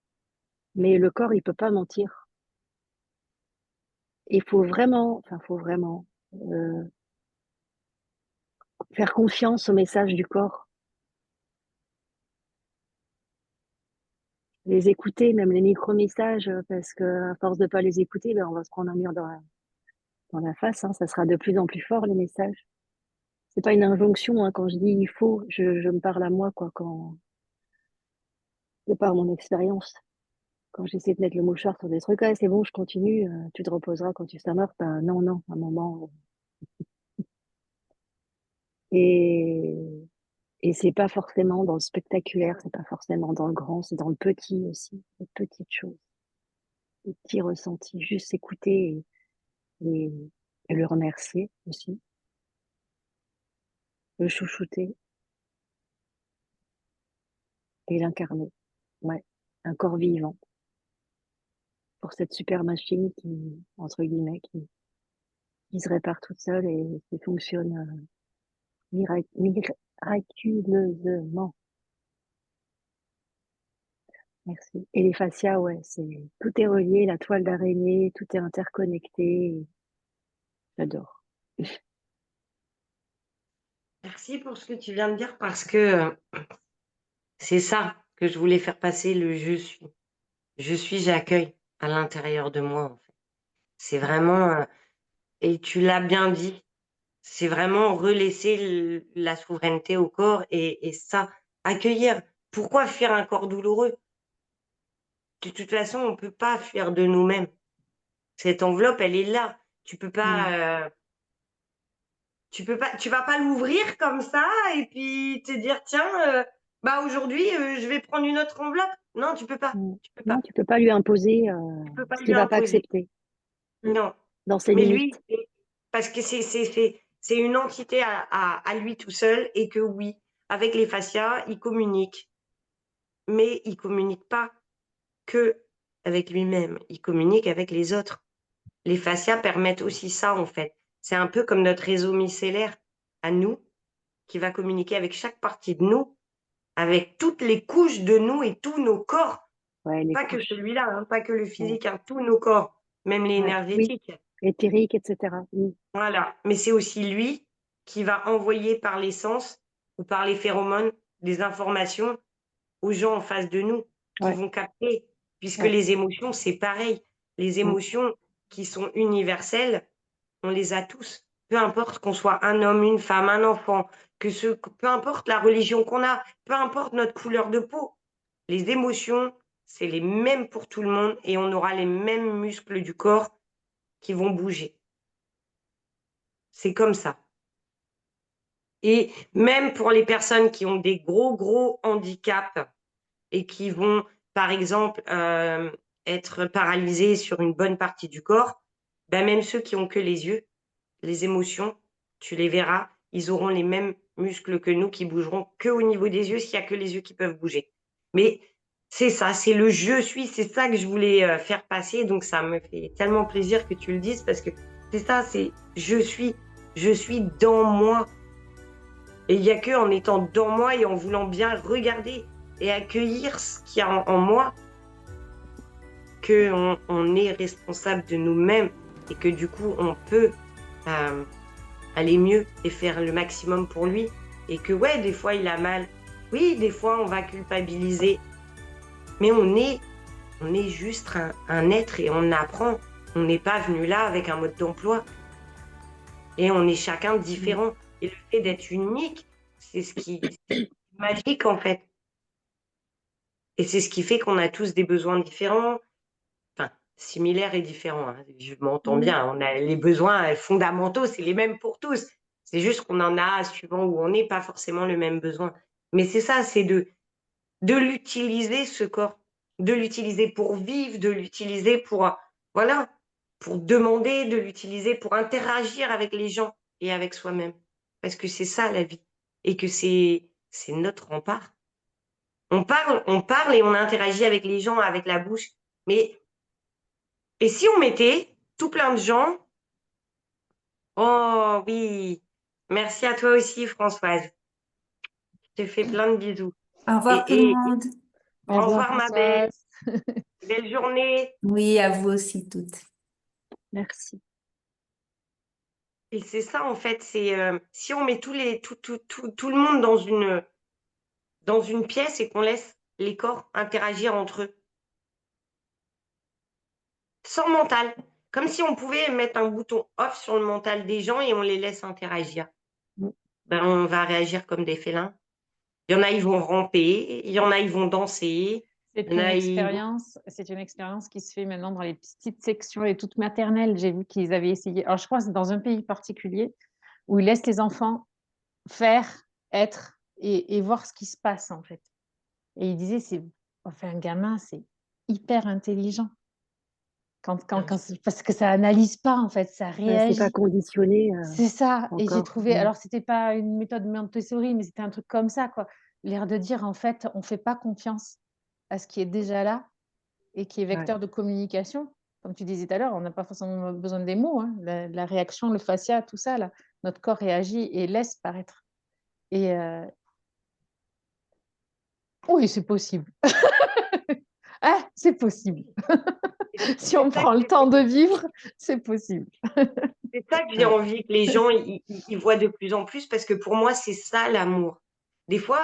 S5: mais le corps, il peut pas mentir. Il faut vraiment euh, faire confiance au message du corps. Les écouter, même les micro-messages, parce que à force de pas les écouter, ben, on va se prendre un mur dans la face, hein. Ça sera de plus en plus fort, les messages. C'est pas une injonction, hein. Quand je dis il faut, je me parle à moi, quoi, de par mon expérience. Quand j'essaie de mettre le mouchoir sur des trucs, ah, c'est bon, je continue, tu te reposeras quand tu seras morte. Ben, non, un moment. Et, et c'est pas forcément dans le spectaculaire, c'est pas forcément dans le grand, c'est dans le petit aussi, les petites choses, les petits ressentis, juste écouter et, et le remercier aussi, le chouchouter et l'incarner. Ouais, un corps vivant pour cette super machine qui, entre guillemets, qui se répare toute seule et qui fonctionne miraculeusement. Merci. Et les fascias, ouais, tout est relié, la toile d'araignée, tout est interconnecté. J'adore.
S2: Merci pour ce que tu viens de dire parce que c'est ça que je voulais faire passer le je suis. Je suis, j'accueille à l'intérieur de moi, en fait. C'est vraiment, et tu l'as bien dit, c'est vraiment relaisser la souveraineté au corps et ça, accueillir. Pourquoi fuir un corps douloureux? De toute façon, on peut pas fuir de nous-mêmes. Cette enveloppe, elle est là.
S5: Mm.
S2: Tu vas pas l'ouvrir comme ça et puis te dire, tiens, bah aujourd'hui, je vais prendre une autre enveloppe. Non, tu peux pas.
S5: Mm.
S2: Tu peux
S5: Non,
S2: pas.
S5: tu peux pas lui imposer
S2: Tu peux pas
S5: ce
S2: lui
S5: qu'il va pas
S2: imposer.
S5: accepter
S2: Non.
S5: dans ses
S2: Mais lui,
S5: limites.
S2: parce que c'est une entité à lui tout seul et que oui, avec les fascias, il communique. Mais il communique pas que avec lui-même. Il communique avec les autres. Les fascias permettent aussi ça, en fait. C'est un peu comme notre réseau micellaire à nous, qui va communiquer avec chaque partie de nous, avec toutes les couches de nous et tous nos corps.
S5: Ouais, les
S2: Pas que
S5: couches.
S2: celui-là, hein, pas que le
S5: Ouais,
S2: physique, hein, tous nos corps, même les
S5: ouais. Oui,
S2: énergétiques.
S5: éthérique, etc. Mm.
S2: Voilà. Mais c'est aussi lui qui va envoyer par les sens ou par les phéromones des informations aux gens en face de nous qui
S5: Ouais,
S2: vont capter, puisque
S5: ouais.
S2: les émotions, c'est pareil. Les
S5: Mm.
S2: émotions qui sont universelles, on les a tous. Peu importe qu'on soit un homme, une femme, un enfant, peu importe la religion qu'on a, peu importe notre couleur de peau. Les émotions, c'est les mêmes pour tout le monde et on aura les mêmes muscles du corps qui vont bouger. C'est comme ça. Et même pour les personnes qui ont des gros handicaps et qui vont, par exemple, être paralysées sur une bonne partie du corps, ben même ceux qui ont que les yeux, les émotions, tu les verras, ils auront les mêmes muscles que nous qui bougeront que au niveau des yeux s'il y a que les yeux qui peuvent bouger. Mais c'est ça, c'est le je suis, c'est ça que je voulais faire passer. Donc ça me fait tellement plaisir que tu le dises parce que c'est ça, c'est je suis dans moi. Et il y a que en étant dans moi et en voulant bien regarder et accueillir ce qu'il y a en moi que on est responsable de nous-mêmes et que du coup on peut euh, aller mieux et faire le maximum pour lui. Et que ouais, des fois il a mal. Oui, des fois on va culpabiliser. Mais on est juste un être et on apprend. On n'est pas venu là avec un mode d'emploi. Et on est chacun
S5: Mm.
S2: différent. Et le fait d'être unique, c'est ce qui est magique en fait. Et c'est ce qui fait qu'on a tous des besoins différents, enfin, similaires et différents, hein. Je m'entends
S5: Mm.
S2: bien, on a les besoins fondamentaux, c'est les mêmes pour tous. C'est juste qu'on en a, suivant où on n'est, pas forcément le même besoin. Mais c'est ça, c'est de l'utiliser, ce corps, de l'utiliser pour vivre, de l'utiliser pour, voilà, pour demander, de l'utiliser pour interagir avec les gens et avec soi-même. Parce que c'est ça la vie et que c'est notre rempart. On parle et on interagit avec les gens avec la bouche. Mais et si on mettait tout plein de gens. Oh oui, merci à toi aussi, Françoise. Je te fais plein de bisous.
S4: Au revoir tout le
S2: Et
S4: monde.
S1: Au
S2: au
S1: revoir,
S2: revoir, ma belle.
S1: Françoise.
S2: Belle journée.
S4: Oui, à vous aussi toutes.
S5: Merci.
S2: Et c'est ça, en fait, c'est si on met tout le monde dans une pièce et qu'on laisse les corps interagir entre eux, sans mental, comme si on pouvait mettre un bouton off sur le mental des gens et on les laisse interagir.
S5: Mm.
S2: Ben, on va réagir comme des félins. Il y en a, ils vont ramper, il y en a, ils vont danser, il y en a, ils vont...
S1: C'est une expérience qui se fait maintenant dans les petites sections, les toutes maternelles. J'ai vu qu'ils avaient essayé. Alors, je crois que c'est dans un pays particulier où ils laissent les enfants faire, être et voir ce qui se passe, en fait. Et ils disaient, enfin, un gamin, c'est hyper intelligent. Parce que ça analyse pas, en fait, ça
S5: Ouais, c'est pas
S1: réagit.
S5: conditionné
S1: C'est ça. Et j'ai
S5: encore.
S1: trouvé,
S5: Mm.
S1: alors c'était pas une méthode Montessori, mais c'était un truc comme ça, quoi. L'air de dire, en fait, on fait pas confiance à ce qui est déjà là et qui est
S5: Ouais.
S1: vecteur de communication. Comme tu disais tout à l'heure, on n'a pas forcément besoin des mots, hein. La réaction, le fascia, tout ça, là. Notre corps réagit et laisse paraître. Et oui, c'est possible. Ah, c'est possible. Si on
S2: C'est ça
S1: prend le
S2: que
S1: temps de vivre, c'est possible.
S2: c'est ça que j'ai
S5: Ouais.
S2: envie que les gens ils voient de plus en plus parce que pour moi, c'est ça l'amour. Des fois,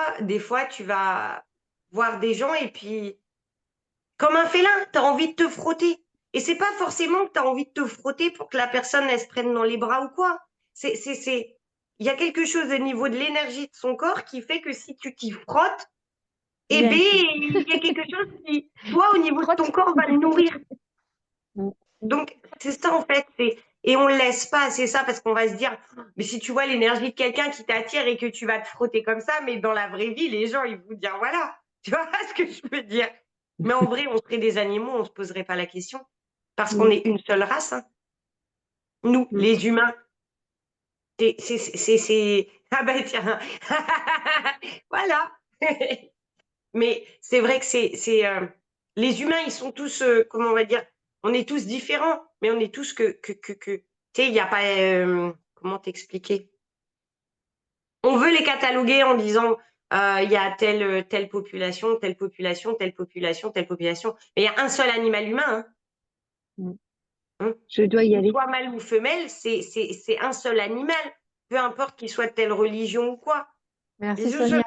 S2: tu vas voir des gens et puis, comme un félin, tu as envie de te frotter. Et c'est pas forcément que tu as envie de te frotter pour que la personne elle se prenne dans les bras ou quoi. Il y a quelque chose au niveau de l'énergie de son corps qui fait que si tu t'y frottes,
S1: Il
S2: eh
S1: y a
S2: ben,
S1: un truc.
S2: il y a quelque chose qui, toi, au niveau de
S1: Frotte.
S2: ton corps, va le nourrir.
S5: Mm.
S2: Donc, c'est ça, en fait. Et on ne laisse pas, c'est ça, parce qu'on va se dire, mais si tu vois l'énergie de quelqu'un qui t'attire et que tu vas te frotter comme ça, mais dans la vraie vie, les gens, ils vont dire, voilà, tu vois ce que je veux dire. Mais en vrai, on serait des animaux, on ne se poserait pas la question. Parce qu'on
S5: Mm.
S2: est une seule race, hein. Nous,
S5: Mm.
S2: les humains. Ah ben tiens, voilà. Mais c'est vrai que les humains, ils sont tous, comment on va dire, on est tous différents, mais on est tous tu sais, il n'y a pas, comment t'expliquer? On veut les cataloguer en disant, il y a telle population, telle population, telle population, telle population. Mais il y a un seul animal humain, hein.
S5: Mm.
S2: Hein.
S5: Je dois y
S2: Qu'il
S5: aller.
S2: soit mâle ou femelle, c'est un seul animal, peu importe qu'il soit de telle religion ou quoi.
S1: Merci,
S2: Bisous,
S1: Sonia.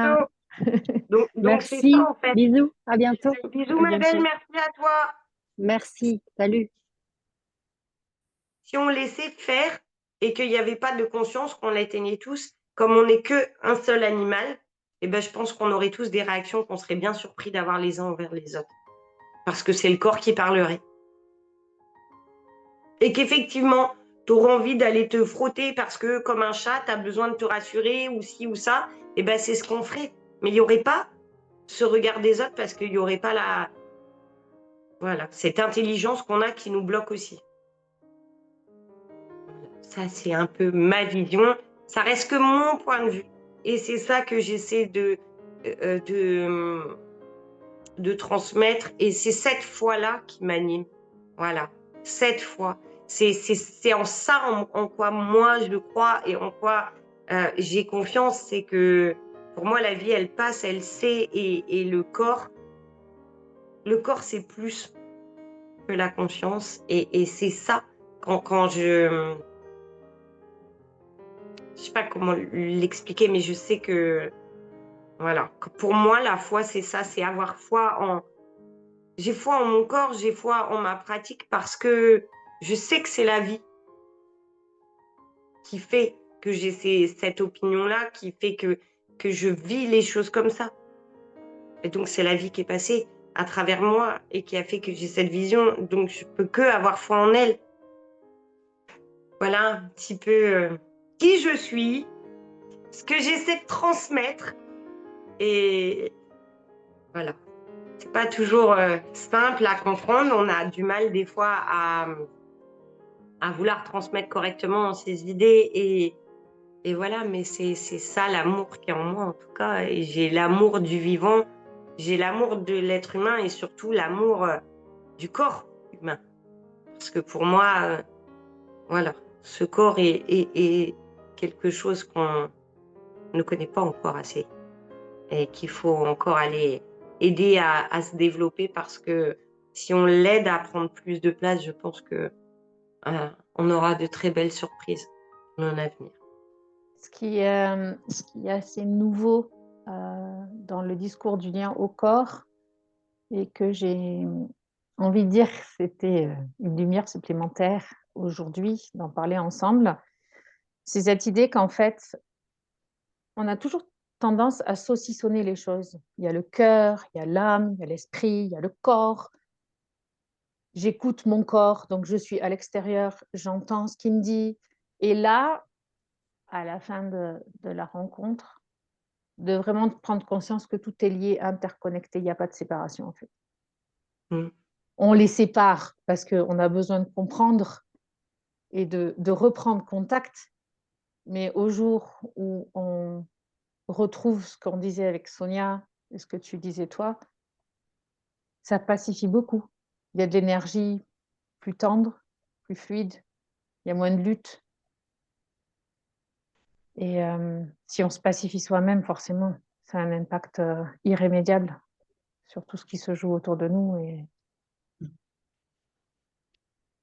S2: Jojo. Donc c'est ça,
S5: Merci.
S2: en fait.
S5: Bisous. À bientôt.
S2: Bisous,
S1: À
S2: ma belle,
S1: bientôt.
S2: merci à toi.
S5: Merci. Salut.
S2: Si on laissait faire et qu'il n'y avait pas de conscience, qu'on l'éteignait tous, comme on n'est qu'un seul animal, eh ben, je pense qu'on aurait tous des réactions qu'on serait bien surpris d'avoir les uns envers les autres. Parce que c'est le corps qui parlerait. Et qu'effectivement, tu auras envie d'aller te frotter parce que, comme un chat, tu as besoin de te rassurer ou ci ou ça, eh ben, c'est ce qu'on ferait. Mais il n'y aurait pas ce regard des autres parce qu'il n'y aurait pas voilà, cette intelligence qu'on a qui nous bloque aussi. Ça, c'est un peu ma vision. Ça reste que mon point de vue. Et c'est ça que j'essaie de transmettre. Et c'est cette foi-là qui m'anime. Voilà, cette foi. C'est en ça en quoi moi je crois et en quoi j'ai confiance. C'est que pour moi, la vie, elle passe, elle sait. Et le corps, c'est plus que la conscience. Et c'est ça, quand je sais pas comment l'expliquer, mais je sais que, voilà, pour moi, la foi, c'est ça, c'est avoir foi j'ai foi en mon corps, j'ai foi en ma pratique parce que je sais que c'est la vie qui fait que j'ai cette opinion-là, qui fait que je vis les choses comme ça. Et donc, c'est la vie qui est passée à travers moi et qui a fait que j'ai cette vision. Donc, je peux que avoir foi en elle. Voilà un petit peu qui je suis, ce que j'essaie de transmettre. Et voilà. c'est pas toujours simple à comprendre. On a du mal des fois à vouloir transmettre correctement ses idées et voilà, mais c'est ça l'amour qui est en moi en tout cas. Et j'ai l'amour du vivant, j'ai l'amour de l'être humain et surtout l'amour du corps humain. Parce que pour moi, voilà, ce corps est quelque chose qu'on ne connaît pas encore assez et qu'il faut encore aller aider à se développer parce que si on l'aide à prendre plus de place, je pense que on aura de très belles surprises dans l'avenir.
S1: Ce qui est assez nouveau dans le discours du lien au corps et que j'ai envie de dire que c'était une lumière supplémentaire aujourd'hui d'en parler ensemble, c'est cette idée qu'en fait, on a toujours tendance à saucissonner les choses. Il y a le cœur, il y a l'âme, il y a l'esprit, il y a le corps. J'écoute mon corps, donc je suis à l'extérieur, j'entends ce qu'il me dit. Et là, à la fin de la rencontre, de vraiment prendre conscience que tout est lié, interconnecté, il n'y a pas de séparation en fait. On les sépare parce qu'on a besoin de comprendre et de reprendre contact, mais au jour où on retrouve ce qu'on disait avec Sonia et ce que tu disais toi, ça pacifie beaucoup. Il y a de l'énergie plus tendre, plus fluide, il y a moins de lutte. Et si on se pacifie soi-même, forcément, ça a un impact irrémédiable sur tout ce qui se joue autour de nous. Et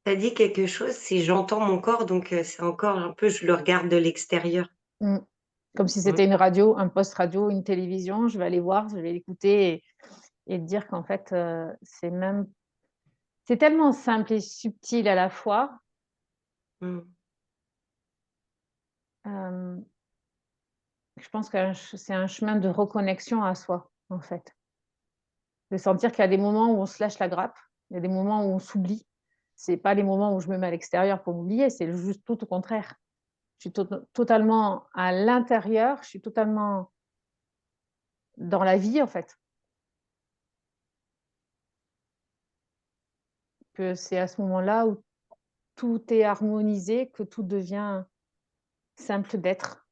S2: Tu as dit quelque chose, c'est j'entends mon corps, donc c'est encore un peu, je le regarde de l'extérieur.
S1: comme si c'était une radio, un poste radio, une télévision, je vais aller voir, je vais l'écouter et dire qu'en fait, c'est tellement simple et subtil à la fois. Je pense que c'est un chemin de reconnexion à soi, en fait. De sentir qu'il y a des moments où on se lâche la grappe, il y a des moments où on s'oublie. Ce n'est pas les moments où je me mets à l'extérieur pour m'oublier, c'est juste tout au contraire. Je suis totalement à l'intérieur, je suis totalement dans la vie, en fait. Que c'est à ce moment-là où tout est harmonisé, que tout devient simple d'être.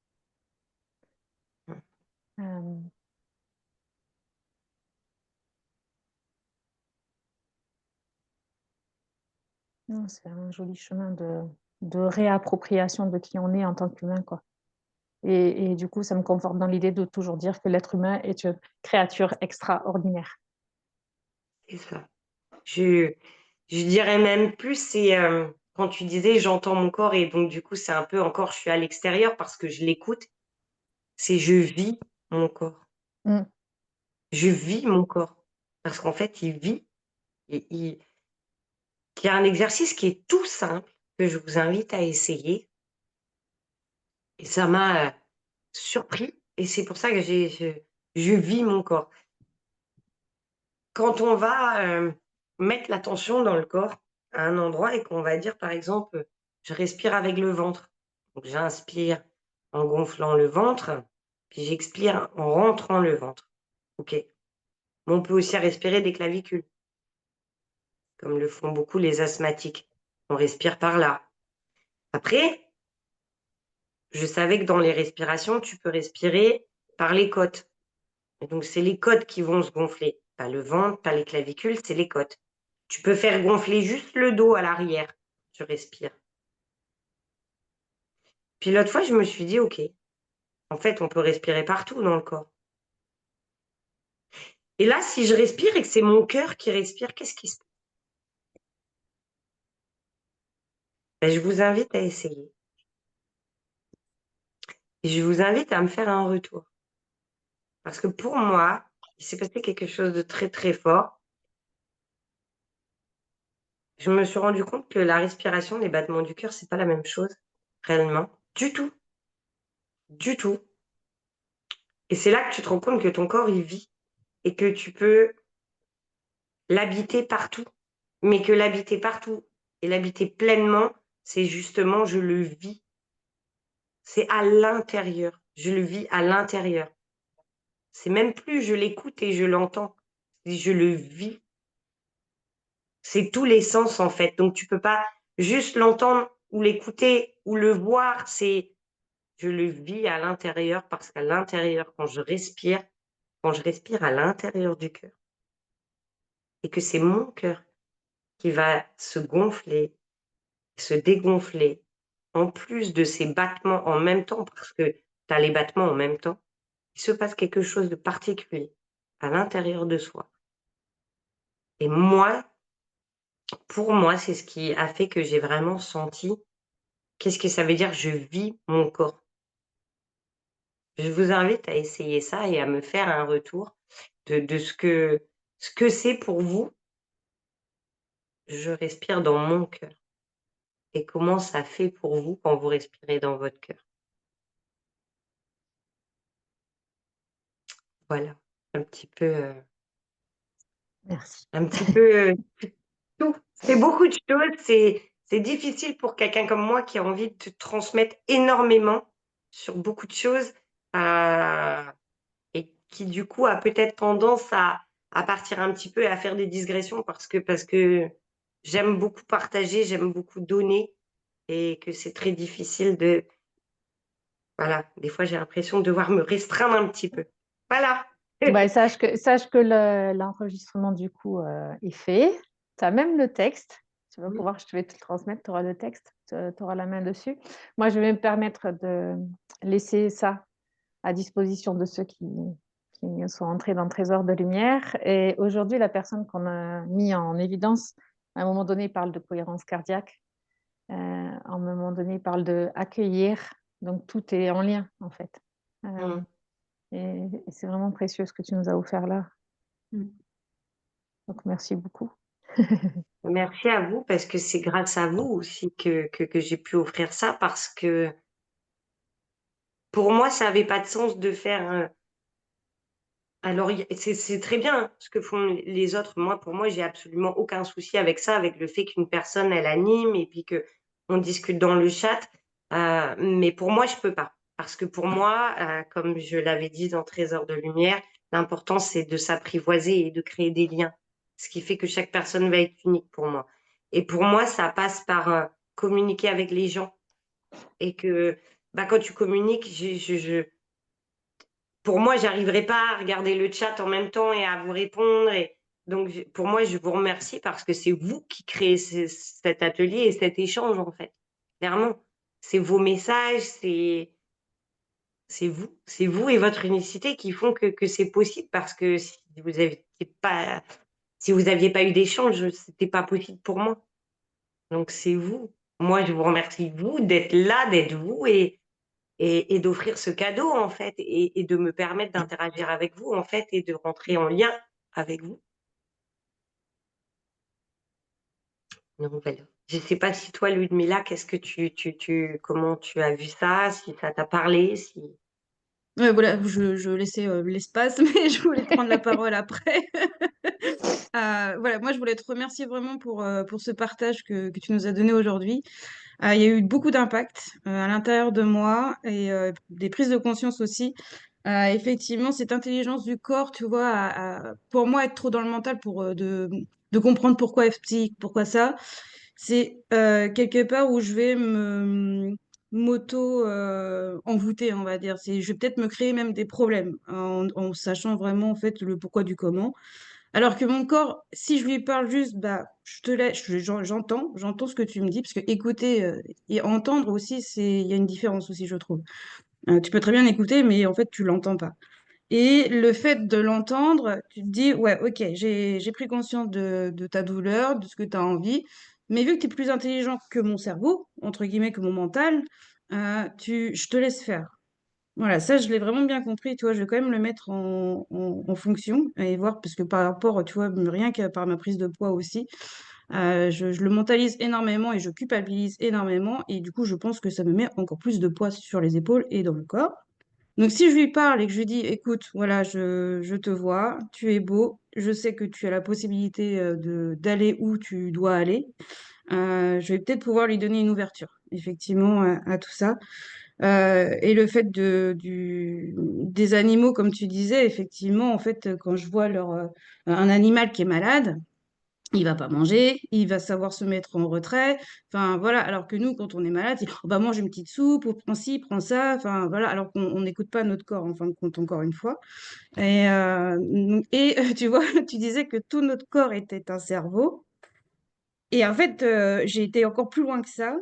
S1: C'est un joli chemin de réappropriation de qui on est en tant qu'humain, quoi. Et du coup, ça me conforte dans l'idée de toujours dire que l'être humain est une créature extraordinaire.
S2: C'est ça. Je dirais même plus, c'est quand tu disais j'entends mon corps et donc du coup c'est un peu encore je suis à l'extérieur parce que je l'écoute, c'est je vis mon corps. Je vis mon corps parce qu'en fait il vit et il y a un exercice qui est tout simple que je vous invite à essayer et ça m'a surpris et c'est pour ça que je vis mon corps. Quand on va mettre l'attention dans le corps à un endroit et qu'on va dire par exemple je respire avec le ventre. Donc j'inspire en gonflant le ventre, puis j'expire en rentrant le ventre. OK. Mais on peut aussi respirer des clavicules, comme le font beaucoup les asthmatiques. On respire par là. Après, je savais que dans les respirations, tu peux respirer par les côtes. Et donc c'est les côtes qui vont se gonfler, pas le ventre, pas les clavicules, c'est les côtes. Tu peux faire gonfler juste le dos à l'arrière. Tu respires. Puis l'autre fois, je me suis dit: «OK, en fait, on peut respirer partout dans le corps». Et là, si je respire et que c'est mon cœur qui respire, qu'est-ce qui se passe? Je vous invite à essayer. Et je vous invite à me faire un retour. Parce que pour moi, il s'est passé quelque chose de très, très fort. Je me suis rendu compte que la respiration, les battements du cœur, c'est pas la même chose, réellement, du tout, du tout. Et c'est là que tu te rends compte que ton corps, il vit et que tu peux l'habiter partout. Mais que l'habiter partout et l'habiter pleinement, c'est justement je le vis. C'est à l'intérieur. Je le vis à l'intérieur. C'est même plus je l'écoute et je l'entends. je le vis. C'est tous les sens, en fait. Donc tu peux pas juste l'entendre ou l'écouter ou le voir, je le vis à l'intérieur parce qu'à l'intérieur, quand je respire à l'intérieur du cœur et que c'est mon cœur qui va se gonfler, se dégonfler, en plus de ces battements en même temps, parce que tu as les battements en même temps, il se passe quelque chose de particulier à l'intérieur de soi. Et moi, pour moi, c'est ce qui a fait que j'ai vraiment senti qu'est-ce que ça veut dire je vis mon corps. Je vous invite à essayer ça et à me faire un retour de ce que c'est pour vous, je respire dans mon cœur et comment ça fait pour vous quand vous respirez dans votre cœur. Voilà, un petit peu,
S1: Merci.
S2: un petit peu, tout. C'est beaucoup de choses, c'est difficile pour quelqu'un comme moi qui a envie de te transmettre énormément sur beaucoup de choses, heu et qui du coup a peut-être tendance à partir un petit peu et à faire des digressions parce que j'aime beaucoup partager, j'aime beaucoup donner et que c'est très difficile de voilà, des fois j'ai l'impression de devoir me restreindre un petit peu. Voilà.
S1: Bah, sache que l'enregistrement du coup est fait. Tu as même le texte. Tu vas pouvoir, je vais te le transmettre, tu auras le texte, tu auras la main dessus. Moi, je vais me permettre de laisser ça à disposition de ceux qui sont entrés dans le trésor de lumière. Et aujourd'hui, la personne qu'on a mis en évidence, à un moment donné, parle de cohérence cardiaque. À un moment donné, parle de accueillir. Donc, tout est en lien, en fait.
S2: Mmh.
S1: Et c'est vraiment précieux ce que tu nous as offert là.
S3: Mm.
S1: Donc, merci beaucoup.
S2: Merci à vous parce que c'est grâce à vous aussi que j'ai pu offrir ça parce que pour moi, ça avait pas de sens de faire, alors il y a c'est très bien, hein, ce que font les autres. Moi, pour moi, j'ai absolument aucun souci avec ça, avec le fait qu'une personne, elle anime et puis qu'on discute dans le chat, mais pour moi, je peux pas. Parce que pour moi, comme je l'avais dit dans Trésor de lumière, l'important, c'est de s'apprivoiser et de créer des liens. Ce qui fait que chaque personne va être unique pour moi. Et pour moi, ça passe par, communiquer avec les gens et que, bah, quand tu communiques, pour moi, j'arriverai pas à regarder le chat en même temps et à vous répondre et donc pour moi, je vous remercie parce que c'est vous qui créez cet atelier et cet échange, en fait, clairement. C'est vos messages, c'est vous et votre unicité qui font que c'est possible parce que si vous aviez pas eu d'échange, c'était pas possible pour moi. Donc c'est vous. Moi, je vous remercie vous d'être là, d'être vous et d'offrir ce cadeau, en fait, et de me permettre d'interagir avec vous, en fait, et de rentrer en lien avec vous. Donc voilà. Je ne sais pas si toi, Ludmilla, qu'est-ce que comment tu as vu ça? Si ça t'a parlé? Si
S3: Voilà, je laissais l'espace, mais je voulais prendre la parole après. Voilà, moi, je voulais te remercier vraiment pour ce partage que tu nous as donné aujourd'hui. Il y a eu beaucoup d'impact à l'intérieur de moi et des prises de conscience aussi. Effectivement, cette intelligence du corps, tu vois, pour moi, être trop dans le mental pour de comprendre pourquoi FPSI, pourquoi ça, c'est quelque part où je vais m'auto envoûter, on va dire. Je vais peut-être me créer même des problèmes en sachant vraiment en fait le pourquoi du comment. Alors que mon corps, si je lui parle juste, bah, je te laisse, j'entends ce que tu me dis, parce que écouter et entendre aussi, il y a une différence aussi, je trouve. Tu peux très bien écouter, mais en fait, tu l'entends pas. Et le fait de l'entendre, tu te dis, ouais, ok, j'ai pris conscience de ta douleur, de ce que tu as envie, mais vu que tu es plus intelligent que mon cerveau, entre guillemets, que mon mental, je te laisse faire. Voilà, ça, je l'ai vraiment bien compris, tu vois, je vais quand même le mettre en fonction et voir, parce que par rapport, tu vois, rien que par ma prise de poids aussi, je le mentalise énormément et je culpabilise énormément, et du coup, je pense que ça me met encore plus de poids sur les épaules et dans le corps. Donc, si je lui parle et que je lui dis, écoute, voilà, je te vois, tu es beau, je sais que tu as la possibilité d'aller où tu dois aller, je vais peut-être pouvoir lui donner une ouverture, effectivement, à tout ça. Et le fait des animaux, comme tu disais, effectivement, en fait, quand je vois un animal qui est malade, il va pas manger, il va savoir se mettre en retrait. Enfin, voilà. Alors que nous, quand on est malade, c'est, oh, bah, mange une petite soupe, ou prends ci, prends ça. Enfin, voilà. Alors qu'on n'écoute pas notre corps, en fin de compte, encore une fois. Tu vois, tu disais que tout notre corps était un cerveau. Et en fait, j'ai été encore plus loin que ça.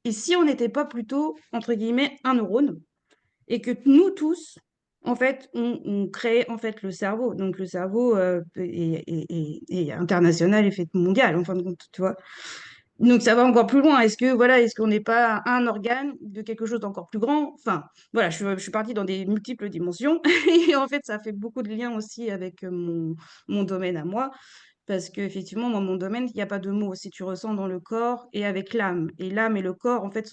S3: Et si on n'était pas plutôt, entre guillemets, un neurone, et que nous tous, en fait, on crée en fait le cerveau. Donc le cerveau est international et fait mondial, en fin de compte, tu vois. Donc ça va encore plus loin. Est-ce qu'on n'est pas un organe de quelque chose d'encore plus grand? Enfin, voilà, je suis partie dans des multiples dimensions. Et en fait, ça fait beaucoup de liens aussi avec mon domaine à moi. Parce qu'effectivement, moi, mon domaine, il n'y a pas de mots. Si tu ressens dans le corps et avec l'âme. Et l'âme et le corps, en fait,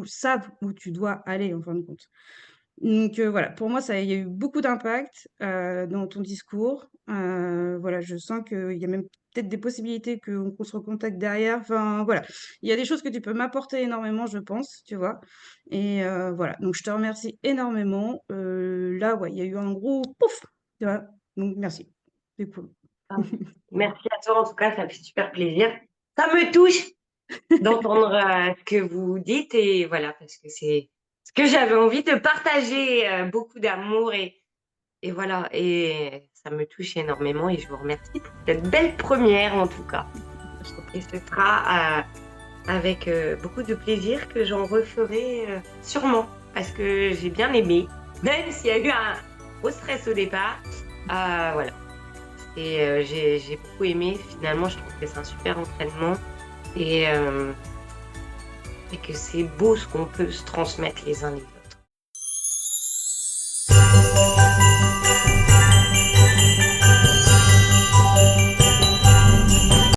S3: savent où tu dois aller, en fin de compte. Donc voilà, pour moi, il y a eu beaucoup d'impact dans ton discours. Voilà, je sens qu'il y a même peut-être des possibilités qu'on se recontacte derrière. Enfin, voilà, il y a des choses que tu peux m'apporter énormément, je pense, tu vois. Et voilà, donc je te remercie énormément. Là, ouais, il y a eu un gros pouf, tu vois. Donc merci, c'est cool.
S2: Ah, merci à toi, en tout cas, ça me fait super plaisir. Ça me touche d'entendre ce que vous dites et voilà, parce que c'est ce que j'avais envie de partager, beaucoup d'amour et voilà, et ça me touche énormément et je vous remercie pour cette belle première en tout cas. Et ce sera avec beaucoup de plaisir que j'en referai sûrement parce que j'ai bien aimé, même s'il y a eu un gros stress au départ. Voilà. Et j'ai beaucoup aimé. Finalement, je trouve que c'est un super entraînement et que c'est beau ce qu'on peut se transmettre les uns les autres.